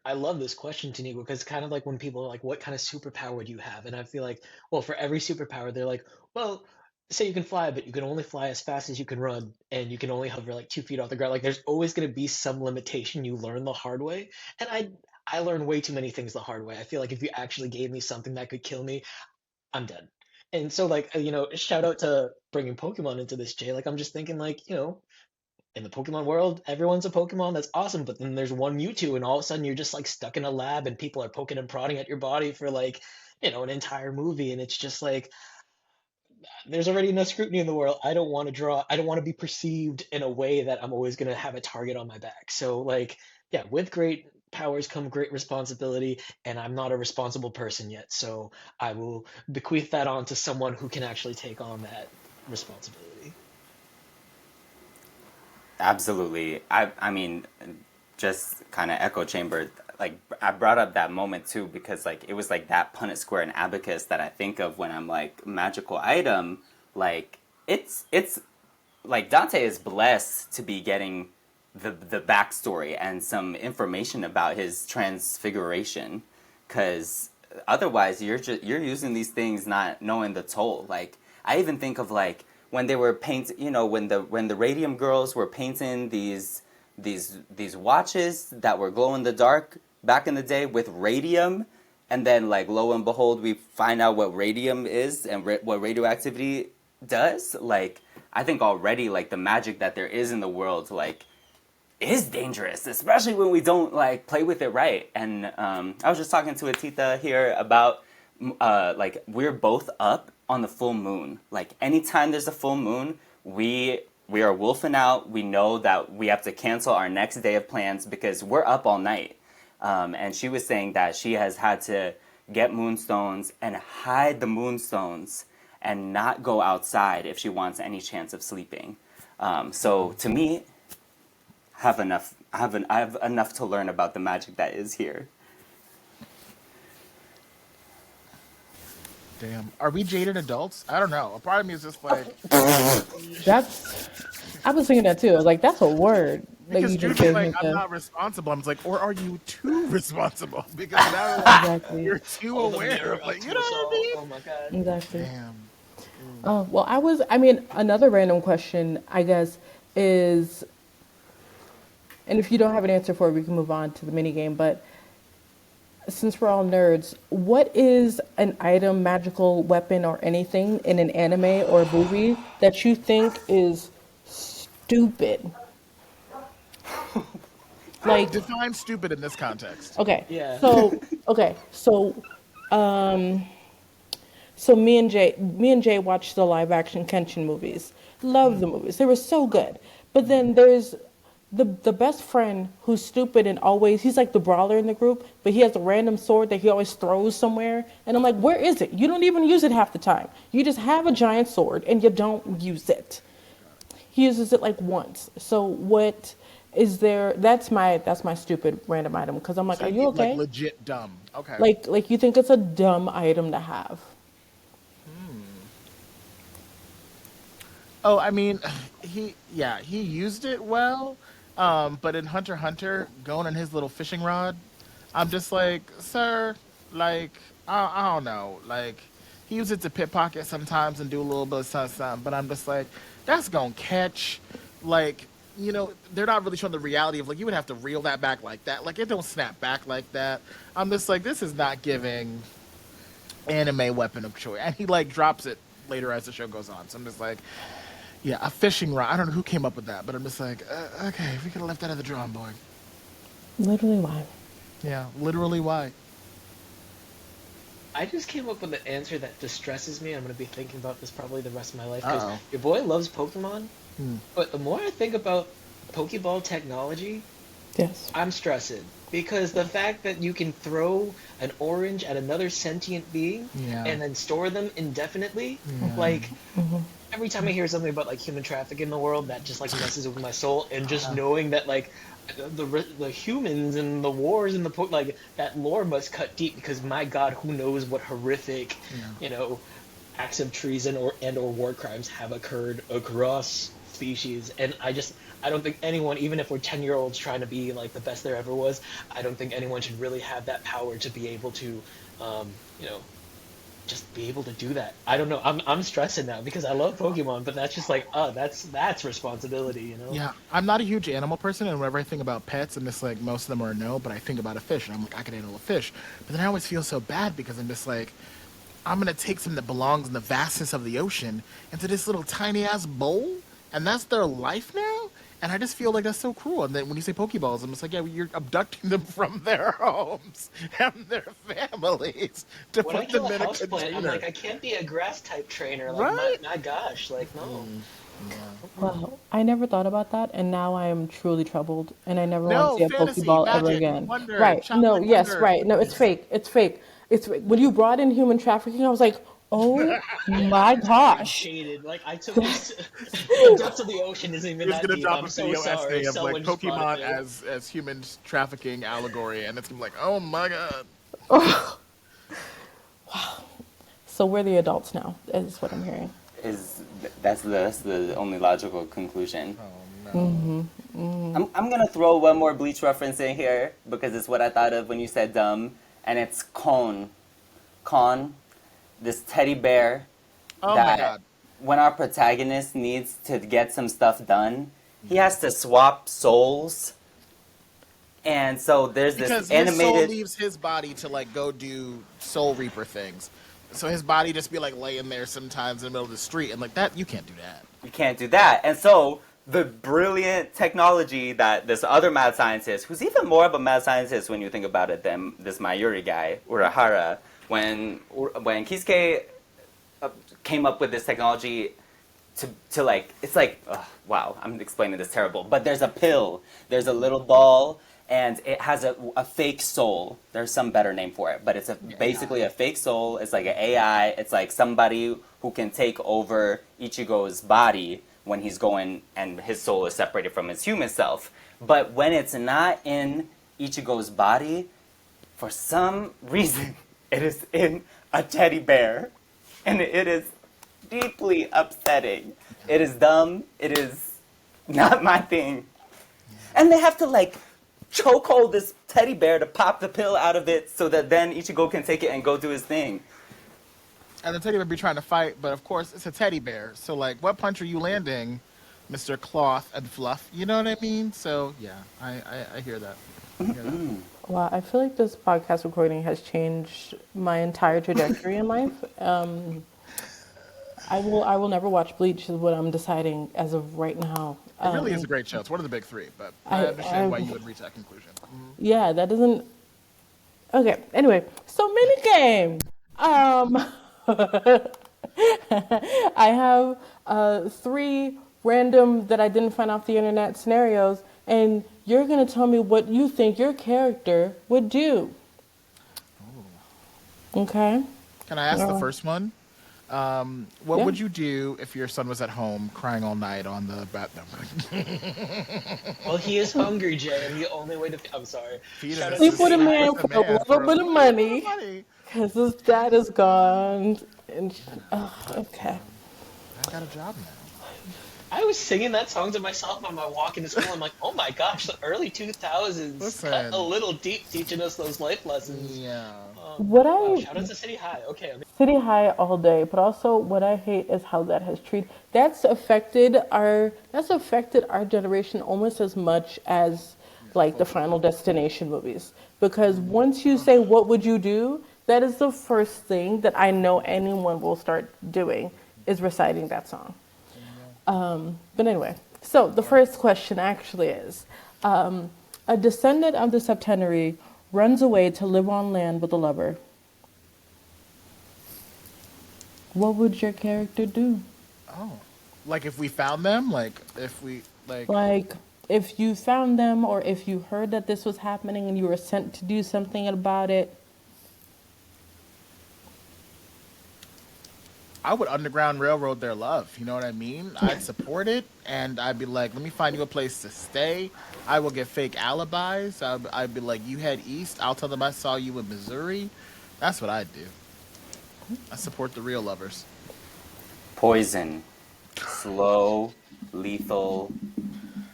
S3: I love this question, Taniqua, because kind of like when people are like, what kind of superpower do you have? And I feel like, well, for every superpower, they're like, well, say you can fly, but you can only fly as fast as you can run, and you can only hover like 2 feet off the ground. Like, there's always going to be some limitation you learn the hard way. And I learned way too many things the hard way. I feel like if you actually gave me something that could kill me, I'm dead. And so, like, shout out to bringing Pokemon into this, Jay. Like, I'm just thinking, like, in the Pokemon world, everyone's a Pokemon. That's awesome. But then there's one Mewtwo, and all of a sudden you're just like stuck in a lab, and people are poking and prodding at your body for like, an entire movie. And it's just like, there's already enough scrutiny in the world. I don't want to be perceived in a way that I'm always going to have a target on my back. So, like, yeah, with great powers come great responsibility, and I'm not a responsible person yet. So I will bequeath that on to someone who can actually take on that responsibility.
S4: Absolutely. I mean, just kind of echo chamber. Like I brought up that moment too because like it was like that Punnett Square and Abacus that I think of when I'm like magical item. Like it's like Dante is blessed to be getting the backstory and some information about his transfiguration, because otherwise you're using these things not knowing the toll. Like I even think of like when they were when the Radium girls were painting these watches that were glow in the dark back in the day with radium, and then like lo and behold we find out what radium is and what radioactivity does. Like I think already like the magic that there is in the world like is dangerous, especially when we don't like play with it right. And I was just talking to Atita here about like we're both up on the full moon. Like anytime there's a full moon, we are wolfing out. We know that we have to cancel our next day of plans because we're up all night. And she was saying that she has had to get moonstones and hide the moonstones and not go outside if she wants any chance of sleeping. So to me, I have enough to learn about the magic that is here.
S1: Damn. Are we jaded adults? I don't know. A part of me is just like
S2: That's. I was thinking that too. I was like, that's a word that
S1: because
S2: you just
S1: Jude was
S2: gave
S1: like,
S2: me
S1: I'm
S2: to.
S1: not responsible. I'm just like, or are you too responsible? Because now like,
S2: Exactly.
S1: you're too
S3: Oh, the
S1: aware
S3: mirror
S1: of
S3: up
S1: like, you
S3: to
S1: know
S3: us
S1: what I
S3: all.
S1: mean?
S3: Oh my God.
S2: Exactly.
S1: Damn.
S2: Well, I mean, another random question, I guess, is, and if you don't have an answer for it, we can move on to the mini game. But since we're all nerds, what is an item, magical weapon, or anything in an anime or a movie that you think is stupid? Like,
S1: Define stupid in this context.
S2: okay,
S3: Yeah.
S2: so okay, so me and Jay watched the live action Kenshin movies. Love the movies. They were so good. But then there's the best friend who's stupid and always he's like the brawler in the group, but he has a random sword that he always throws somewhere. And I'm like, where is it? You don't even use it half the time. You just have a giant sword and you don't use it. He uses it like once. So what is there? That's my stupid random item because I'm like,
S1: So
S2: are
S1: you
S2: you
S1: mean like
S2: okay?
S1: legit dumb. Okay.
S2: Like you think it's a dumb item to have?
S1: Oh, I mean, he used it well. But in Hunter x Hunter, going on his little fishing rod, I'm just like, sir, like, I don't know, like, he used it to pickpocket sometimes and do a little bit of something, but I'm just like, that's gonna catch, like, they're not really showing the reality of like you would have to reel that back like that, like it don't snap back like that. I'm just like, this is not giving anime weapon of choice, and he like drops it later as the show goes on. So I'm just like, yeah, a fishing rod. I don't know who came up with that, but I'm just like, okay, we could have left that at the drawing board.
S2: Literally, why?
S1: Yeah, literally, why?
S3: I just came up with an answer that distresses me. I'm going to be thinking about this probably the rest of my life because
S1: Uh-oh.
S3: your boy loves Pokemon.
S1: Hmm.
S3: But the more I think about Pokeball technology,
S2: Yes.
S3: I'm stressing. Because the fact that you can throw an orange at another sentient being
S1: Yeah.
S3: and then store them indefinitely,
S1: Yeah.
S3: like, every time I hear something about like human trafficking in the world, that just like messes with my soul. And just knowing that like the humans and the wars and like that lore must cut deep because my God, who knows what horrific,
S1: Yeah.
S3: you know, acts of treason or war crimes have occurred across species. And I don't think anyone, even if we're 10-year-olds trying to be like the best there ever was, I don't think anyone should really have that power to be able to, you know, just be able to do that. I don't know. I'm stressing now because I love Pokemon, but that's just like, that's responsibility, you know?
S1: Yeah, I'm not a huge animal person, and whenever I think about pets, I'm just like, most of them are a no, but I think about a fish, and I'm like, I could handle a fish. But then I always feel so bad because I'm just like, I'm gonna take something that belongs in the vastness of the ocean into this little tiny ass bowl, and that's their life now. And I just feel like that's so cruel. And then when you say Pokeballs, I'm just like, yeah, well, you're abducting them from their homes and their families to
S3: When I
S1: put them
S3: kill a
S1: in a
S3: houseplant, I'm
S1: container,
S3: like, I can't be a grass type trainer. Like,
S1: right?
S3: my gosh, like, no.
S1: Yeah.
S2: Well, I never thought about that, and now I am truly troubled, and I never want to
S1: No,
S2: see a
S1: fantasy,
S2: Pokeball ever
S1: magic,
S2: again.
S1: wonder,
S2: Right. No,
S1: childlike
S2: yes,
S1: wonder.
S2: right. No, it's
S1: Please.
S2: fake. It's fake. It's fake. When you brought in human trafficking, I was like, oh
S3: Yeah,
S2: my
S3: that's very
S2: gosh.
S3: jaded. Like, I took this. The depths of the ocean isn't even
S1: We're just
S3: that
S1: gonna
S3: deep.
S1: drop
S3: I'm
S1: a
S3: so
S1: video
S3: sorry.
S1: essay of like
S3: Selwyn just brought it
S1: Pokemon
S3: in.
S1: as human trafficking allegory, and it's gonna be like, oh my god.
S2: So we're the adults now, is what I'm hearing.
S4: Is that's the only logical conclusion.
S1: Oh no.
S4: I'm gonna throw one more Bleach reference in here because it's what I thought of when you said dumb, and it's Kon. Kon, this teddy bear
S1: Oh my
S4: that
S1: god.
S4: when our protagonist needs to get some stuff done, he has to swap souls. And so there's this
S1: Because his soul
S4: animated.
S1: leaves his body to like go do Soul Reaper things. So his body just be like laying there sometimes in the middle of the street, and like that, you can't do that.
S4: You can't do that. And so the brilliant technology that this other mad scientist, who's even more of a mad scientist when you think about it than this Mayuri guy, Urahara, when Kisuke came up with this technology to like, it's like, ugh, wow, I'm explaining this terrible, but there's a pill, there's a little ball, and it has a fake soul. There's some better name for it, but it's basically a fake soul. It's like an AI. It's like somebody who can take over Ichigo's body when he's going and his soul is separated from his human self. But when it's not in Ichigo's body, for some reason, it is in a teddy bear. And it is deeply upsetting. It is dumb. It is not my thing. And they have to like chokehold this teddy bear to pop the pill out of it so that then Ichigo can take it and go do his thing.
S1: And the teddy bear be trying to fight, but of course it's a teddy bear. So like, what punch are you landing, Mister Cloth and Fluff? You know what I mean? So yeah, I hear that. I hear that.
S2: Wow, I feel like this podcast recording has changed my entire trajectory in life. I will never watch Bleach, is what I'm deciding as of right now.
S1: It really is a great show. It's one of the big three, but I
S2: I,
S1: understand why
S2: I
S1: you would reach that conclusion.
S2: yeah, that doesn't. Okay, anyway, so mini game. Um, I have three random that I didn't find off the internet scenarios, and you're gonna tell me what you think your character would do. Okay?
S1: Can I ask the
S2: Uh,
S1: first one? What
S2: yeah.
S1: would you do if your son was at home crying all night on the bat? No.
S3: Well, he is hungry, Jay, and the only way to. I'm sorry.
S1: Feed
S3: Shout
S1: him.
S3: out to
S2: Sleep with a
S3: City High.
S2: man
S1: With
S2: for
S1: the
S2: a
S1: man
S2: little
S1: for a
S2: bit of
S1: little bit of
S2: money,
S1: money.
S2: because his dad is gone. And okay.
S1: I got a job now.
S3: I was singing that song to myself on my walk into school. I'm like, oh my gosh, the early 2000s cut
S1: Listen.
S3: a little deep teaching us those life lessons.
S1: Yeah.
S2: What
S3: Wow,
S2: I
S3: shout out to City High. Okay,
S2: City High all day, but also what I hate is how that has treated. That's affected our generation almost as much as like the Final Destination movies. Because once you say what would you do, that is the first thing that I know anyone will start doing is reciting that song. But anyway, so the first question actually is, a descendant of the septenary runs away to live on land with a lover. What would your character do?
S1: Oh. Like if we found them, like if we like.
S2: Like, if you found them or if you heard that this was happening and you were sent to do something about it.
S1: I would Underground Railroad their love. You know what I mean? I'd support it, and I'd be like, let me find you a place to stay. I will get fake alibis. I'd be like, you head east. I'll tell them I saw you in Missouri. That's what I'd do. I support the real lovers.
S4: Poison. Slow, lethal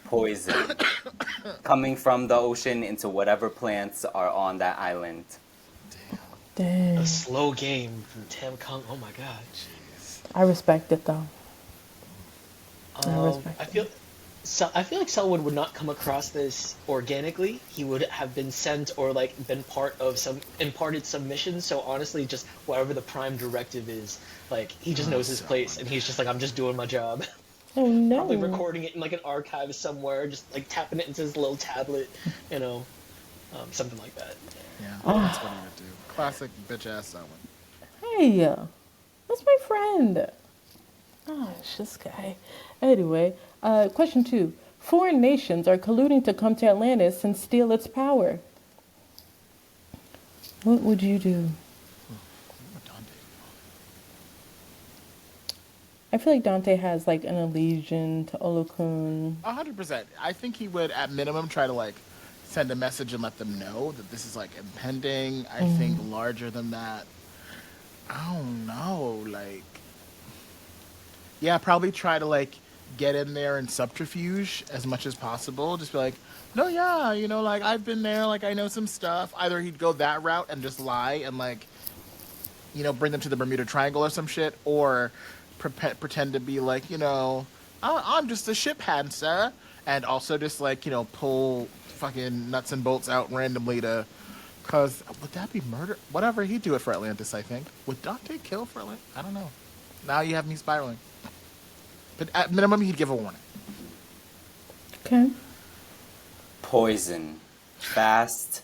S4: poison. Coming from the ocean into whatever plants are on that island.
S2: Dang.
S3: A slow game from Tam Kung. Oh my god.
S2: I respect it though. I respect
S3: I
S2: it.
S3: feel I feel like Selwyn would not come across this organically. He would have been sent or like been part of some imparted submission. So honestly, just whatever the prime directive is, like he just knows his place, and he's just like, I'm just doing my job.
S2: Oh
S3: Probably
S2: no.
S3: recording it in like an archive somewhere, just like tapping it into his little tablet, you know, something like that.
S1: Yeah, that's what he would do. Classic bitch ass Selwyn.
S2: Hey, that's my friend. Gosh, this guy. Anyway, question 2. Foreign nations are colluding to come to Atlantis and steal its power. What would you do?
S1: Dante.
S2: I feel like Dante has like an allegiance to Olokun.
S1: 100%. I think he would, at minimum, try to like send a message and let them know that this is like impending. I think larger than that. I don't know. Like, yeah, probably try to like get in there and subterfuge as much as possible. Just be like, no, yeah, you know, like I've been there. Like I know some stuff. Either he'd go that route and just lie and like, you know, bring them to the Bermuda Triangle or some shit, or pretend to be like, you know, I'm just a ship hand, sir, and also just like, you know, pull fucking nuts and bolts out randomly to, cause would that be murder? Whatever, he'd do it for Atlantis, I think. Would Dante kill for Atlantis? I don't know. Now you have me spiraling. But at minimum, he'd give a warning.
S2: Okay.
S4: Poison. Fast,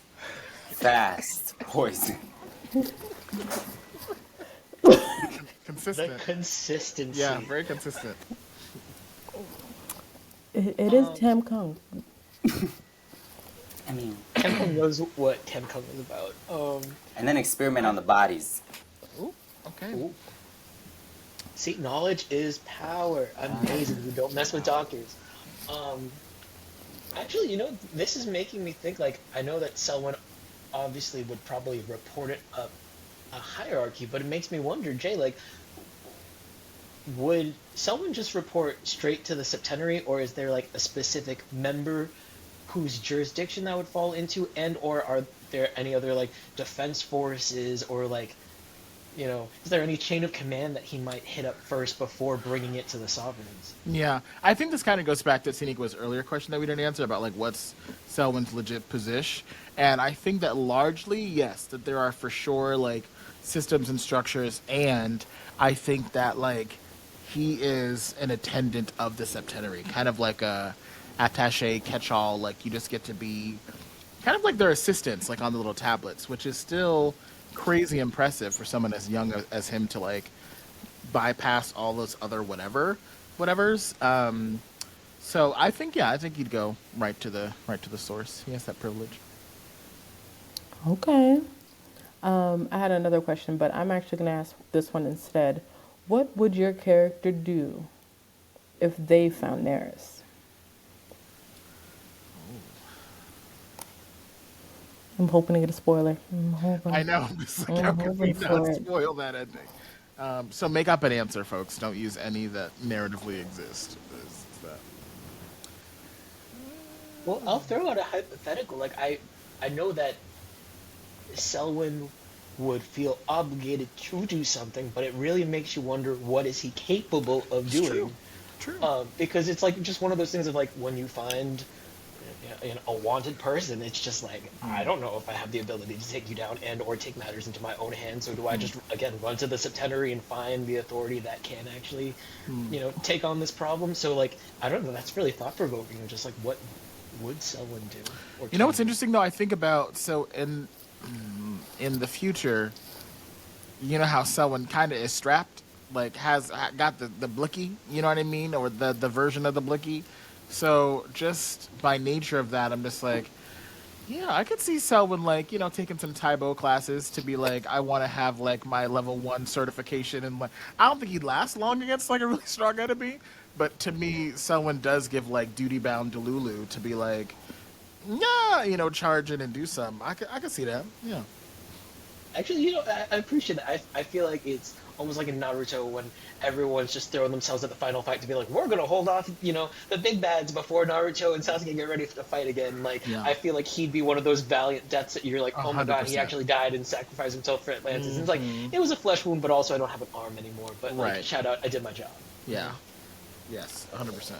S4: fast poison.
S3: The
S1: Consistent.
S3: consistency.
S1: Yeah, very consistent.
S2: It is Tam Kung.
S4: I mean,
S3: Tam Kung knows what Tam Kung is about.
S4: and then experiment on the bodies.
S1: Ooh, okay.
S3: Ooh. See, knowledge is power. Amazing. You don't mess with doctors. Actually, you know, this is making me think. Like, I know that Selwyn obviously would probably report it up a hierarchy, but it makes me wonder, Jay. Like, would Selwyn just report straight to the Septenary, or is there like a specific member whose jurisdiction that would fall into, and or are there any other like defense forces or like, you know, is there any chain of command that he might hit up first before bringing it to the sovereigns?
S1: Yeah, I think this kind of goes back to Siniko's earlier question that we didn't answer about like what's Selwyn's legit position, and I think that largely yes, that there are for sure like systems and structures, and I think that like he is an attendant of the Septenary, kind of like a attaché catch-all. Like you just get to be kind of like their assistants, like on the little tablets, which is still crazy impressive for someone as young as him to like bypass all those other whatevers. So I think I think he'd go right to the source. He has that privilege.
S2: Okay. I had another question, but I'm actually going to ask this one instead. What would your character do if they found Neris? I'm hoping to get a spoiler. I'm hoping.
S1: I know. It's like, how
S2: I'm
S1: can we
S2: hoping
S1: not
S2: for it.
S1: spoil that ending? So make up an answer, folks. Don't use any that narratively exist. Is that...
S3: Well, I'll throw out a hypothetical. Like I know that Selwyn would feel obligated to do something, but it really makes you wonder what is he capable of
S1: It's
S3: doing.
S1: true.
S3: Because it's like just one of those things of like when you find a wanted person, it's just like I don't know if I have the ability to take you down and or take matters into my own hands. So do I just again run to the Septenary and find the authority that can actually, take on this problem? So like I don't know. That's really thought provoking. Just like what would Selwyn do? Or
S1: You know
S3: can
S1: what's
S3: do?
S1: interesting though? I think about in the future, you know how Selwyn kind of is strapped, like has got the blicky, you know what I mean, or the version of the blicky. So just by nature of that, I'm just like, Yeah, I could see Selwyn like, taking some Taibo classes to be like, I want to have like my level 1 certification, and like, I don't think he'd last long against like a really strong enemy. But to me, Selwyn does give like duty bound Delulu to be like, yeah, charge in and do something. I could see that. Yeah.
S3: Actually, I appreciate that. I feel like it's almost like in Naruto when everyone's just throwing themselves at the final fight to be like, we're gonna hold off, the big bads before Naruto and Sasuke get ready for the fight again. Like,
S1: Yeah.
S3: I feel like he'd be one of those valiant deaths that you're like,
S1: A
S3: oh my
S1: hundred
S3: god, he
S1: percent.
S3: actually died and sacrificed himself for Atlantis. And it's like,
S1: Mm-hmm.
S3: it was a flesh wound, but also I don't have an arm anymore. But like,
S1: Right.
S3: shout out, I did my job.
S1: Yeah. Yes. 100%.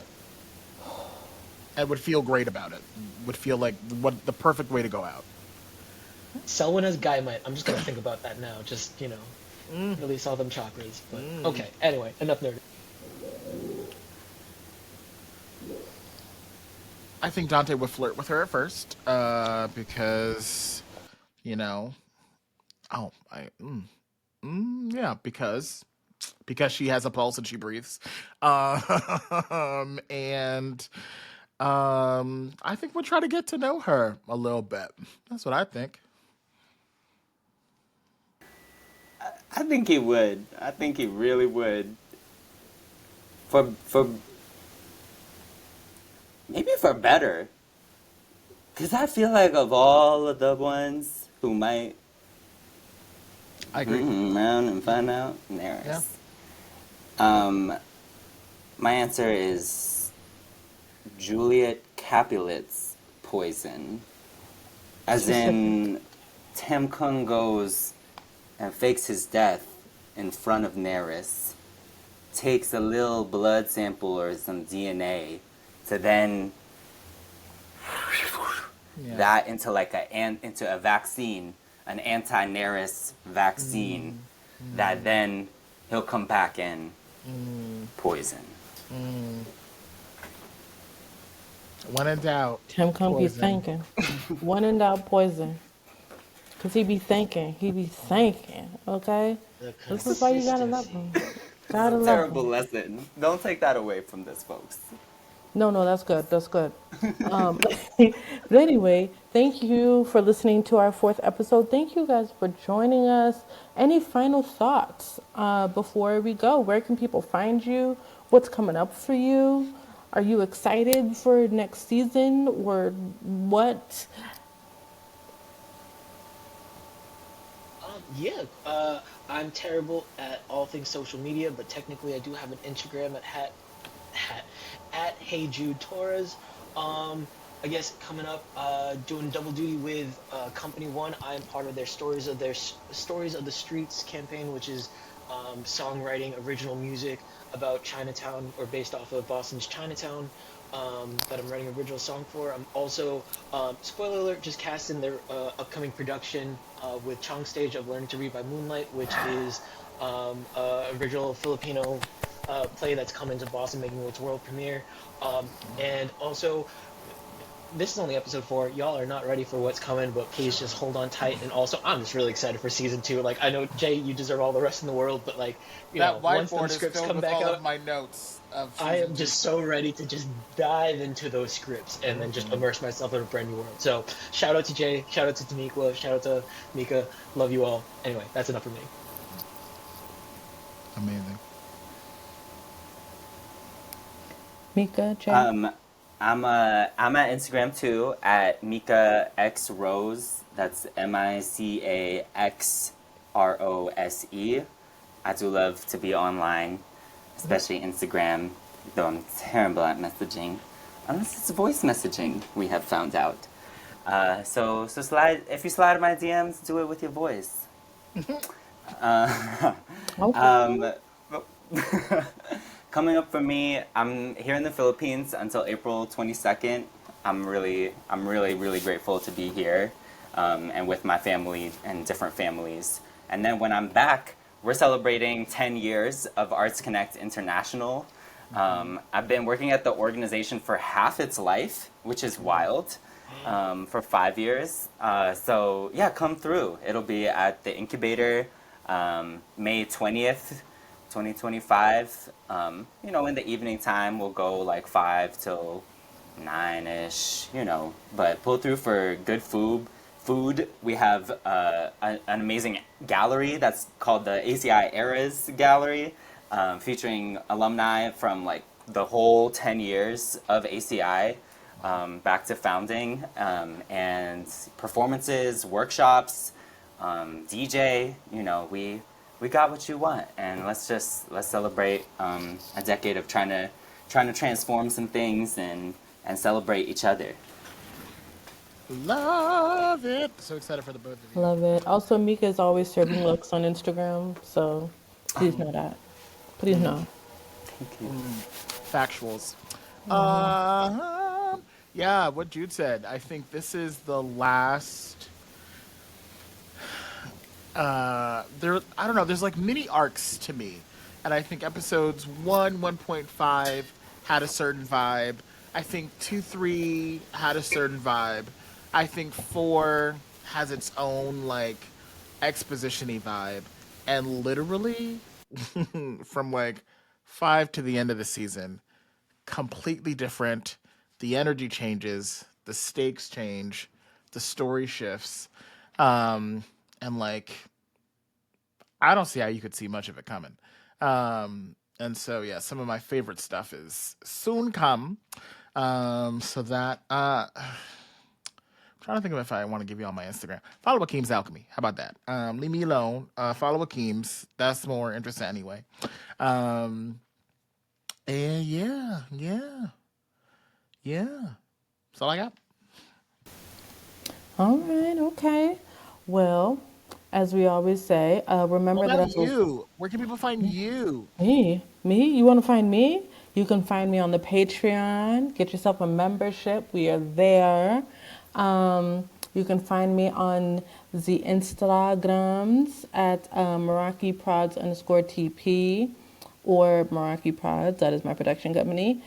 S1: And would feel great about it. Would feel like what the perfect way to go out.
S3: Selwyn as Guy might. I'm just gonna think about that now. Just
S1: Mm.
S3: release all them chakras. But
S1: Mm.
S3: okay. Anyway, enough nerd.
S1: I think Dante would flirt with her at first, because, you know, oh, yeah, because she has a pulse and she breathes, and I think we'll try to get to know her a little bit. That's what I think.
S4: I think he would. I think he really would. For maybe for better, because I feel like of all of the ones who might
S1: I agree.
S4: around and find out,
S1: Yeah.
S4: Neris. My answer is Juliet Capulet's poison, as in Tam Kung goes and fakes his death in front of Neris, takes a little blood sample or some DNA to then
S1: Yeah.
S4: that into like into a vaccine, an anti-Neris vaccine that then he'll come back and poison.
S1: When in doubt,
S2: Tim Kung be
S1: poison.
S2: thinking. One in doubt, poison. Because he be thinking. He be thinking, okay?
S3: The
S2: This is why you gotta love
S3: consistency.
S2: him.
S4: It's
S2: Gotta
S4: a
S2: love
S4: terrible
S2: him.
S4: lesson. Don't take that away from this, folks.
S2: No, that's good. That's good. Um, but anyway, thank you for listening to our fourth episode. Thank you guys for joining us. Any final thoughts before we go? Where can people find you? What's coming up for you? Are you excited for next season or what?
S3: Yeah, I'm terrible at all things social media, but technically I do have an Instagram hat at Hey Jude Torres. Um, I guess coming up, doing double duty with Company One. I am part of their Stories of the Streets campaign, which is songwriting original music about Chinatown or based off of Boston's Chinatown. That I'm writing an original song for. I'm also, spoiler alert, just cast in their upcoming production with Chong Stage of Learning to Read by Moonlight, which is original Filipino play that's coming to Boston, making its world premiere. And also, this is only episode 4. Y'all are not ready for what's coming, but please just hold on tight. And also, I'm just really excited for season 2. Like, I know, Jay, you deserve all the rest in the world, but like,
S1: That
S3: once them
S1: whiteboard is
S3: scripts
S1: filled
S3: come
S1: with
S3: back
S1: all of
S3: out,
S1: my notes of
S3: I
S1: season
S3: am
S1: two.
S3: just so ready to just dive into those scripts and then just immerse myself in a brand new world. So shout out to Jay, shout out to Taniqua, shout out to Mika. Love you all. Anyway, that's enough for me.
S1: Amazing.
S2: Mika, Jay?
S4: I'm at Instagram too at Mika X Rose. That's MICAXROSE. I do love to be online, especially Instagram, though I'm terrible at messaging, unless it's voice messaging. We have found out. So slide if you slide in my DMs, do it with your voice.
S2: Okay.
S4: Coming up for me, I'm here in the Philippines until April 22nd. I'm really, really grateful to be here, and with my family and different families. And then when I'm back, we're celebrating 10 years of Arts Connect International. I've been working at the organization for half its life, which is wild, for 5 years. So yeah, come through. It'll be at the incubator, May 20th. 2025, in the evening time, we'll go like 5 till 9-ish, but pull through for good food. We have an amazing gallery that's called the ACI Eras Gallery, featuring alumni from like the whole 10 years of ACI, back to founding, and performances, workshops, DJ. We got what you want, and let's celebrate a decade of trying to transform some things and celebrate each other.
S1: Love it. So excited for the both of you.
S2: Love it. Also, Mika is always serving looks on Instagram, so please know that. Please know.
S4: Thank you.
S1: Factuals. Yeah, what Jude said. I think this is the last. There, I don't know. There's like mini arcs to me, and I think episodes 1.5 had a certain vibe. I think 2, 3 had a certain vibe. I think 4 has its own like exposition-y vibe, and literally from like 5 to the end of the season, completely different. The energy changes, the stakes change, the story shifts, and like I don't see how you could see much of it coming. And so yeah, some of my favorite stuff is soon come. So that I'm trying to think of if I want to give you all my Instagram. Follow Akeem's Alchemy. How about that? Leave me alone. Follow Akeem's. That's more interesting anyway. Um, and yeah. That's all I got.
S2: All right, okay. Well, as we always say,
S1: What
S2: remember that
S1: about
S2: as
S1: you? Where can people find you?
S2: me, you want to find me? You can find me on the Patreon. Get yourself a membership. We are there. You can find me on the Instagrams at MerakiProds_TP or Meraki Prods. That is my production company.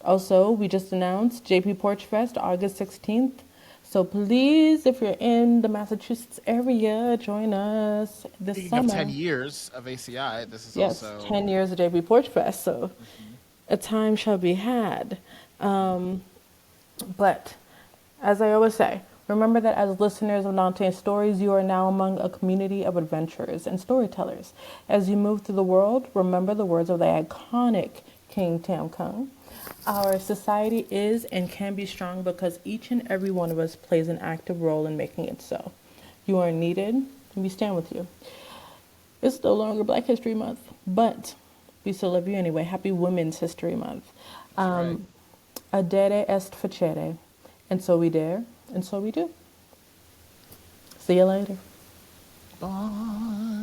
S2: Also, we just announced JP Porch Fest, August 16th. So please, if you're in the Massachusetts area, join us this
S1: Speaking of 10
S2: summer.
S1: years of ACI, this is
S2: Yes,
S1: also
S2: 10 years of JP Porch Fest, so a time shall be had. But as I always say, remember that as listeners of Dante's stories, you are now among a community of adventurers and storytellers. As you move through the world, remember the words of the iconic King Tam Kung. Our society is and can be strong because each and every one of us plays an active role in making it so. You are needed, and we stand with you. It's no longer Black History Month, but we still love you anyway. Happy Women's History Month.
S1: that's right.
S2: Adere est facere. And so we dare, and so we do. See you later.
S1: Bye.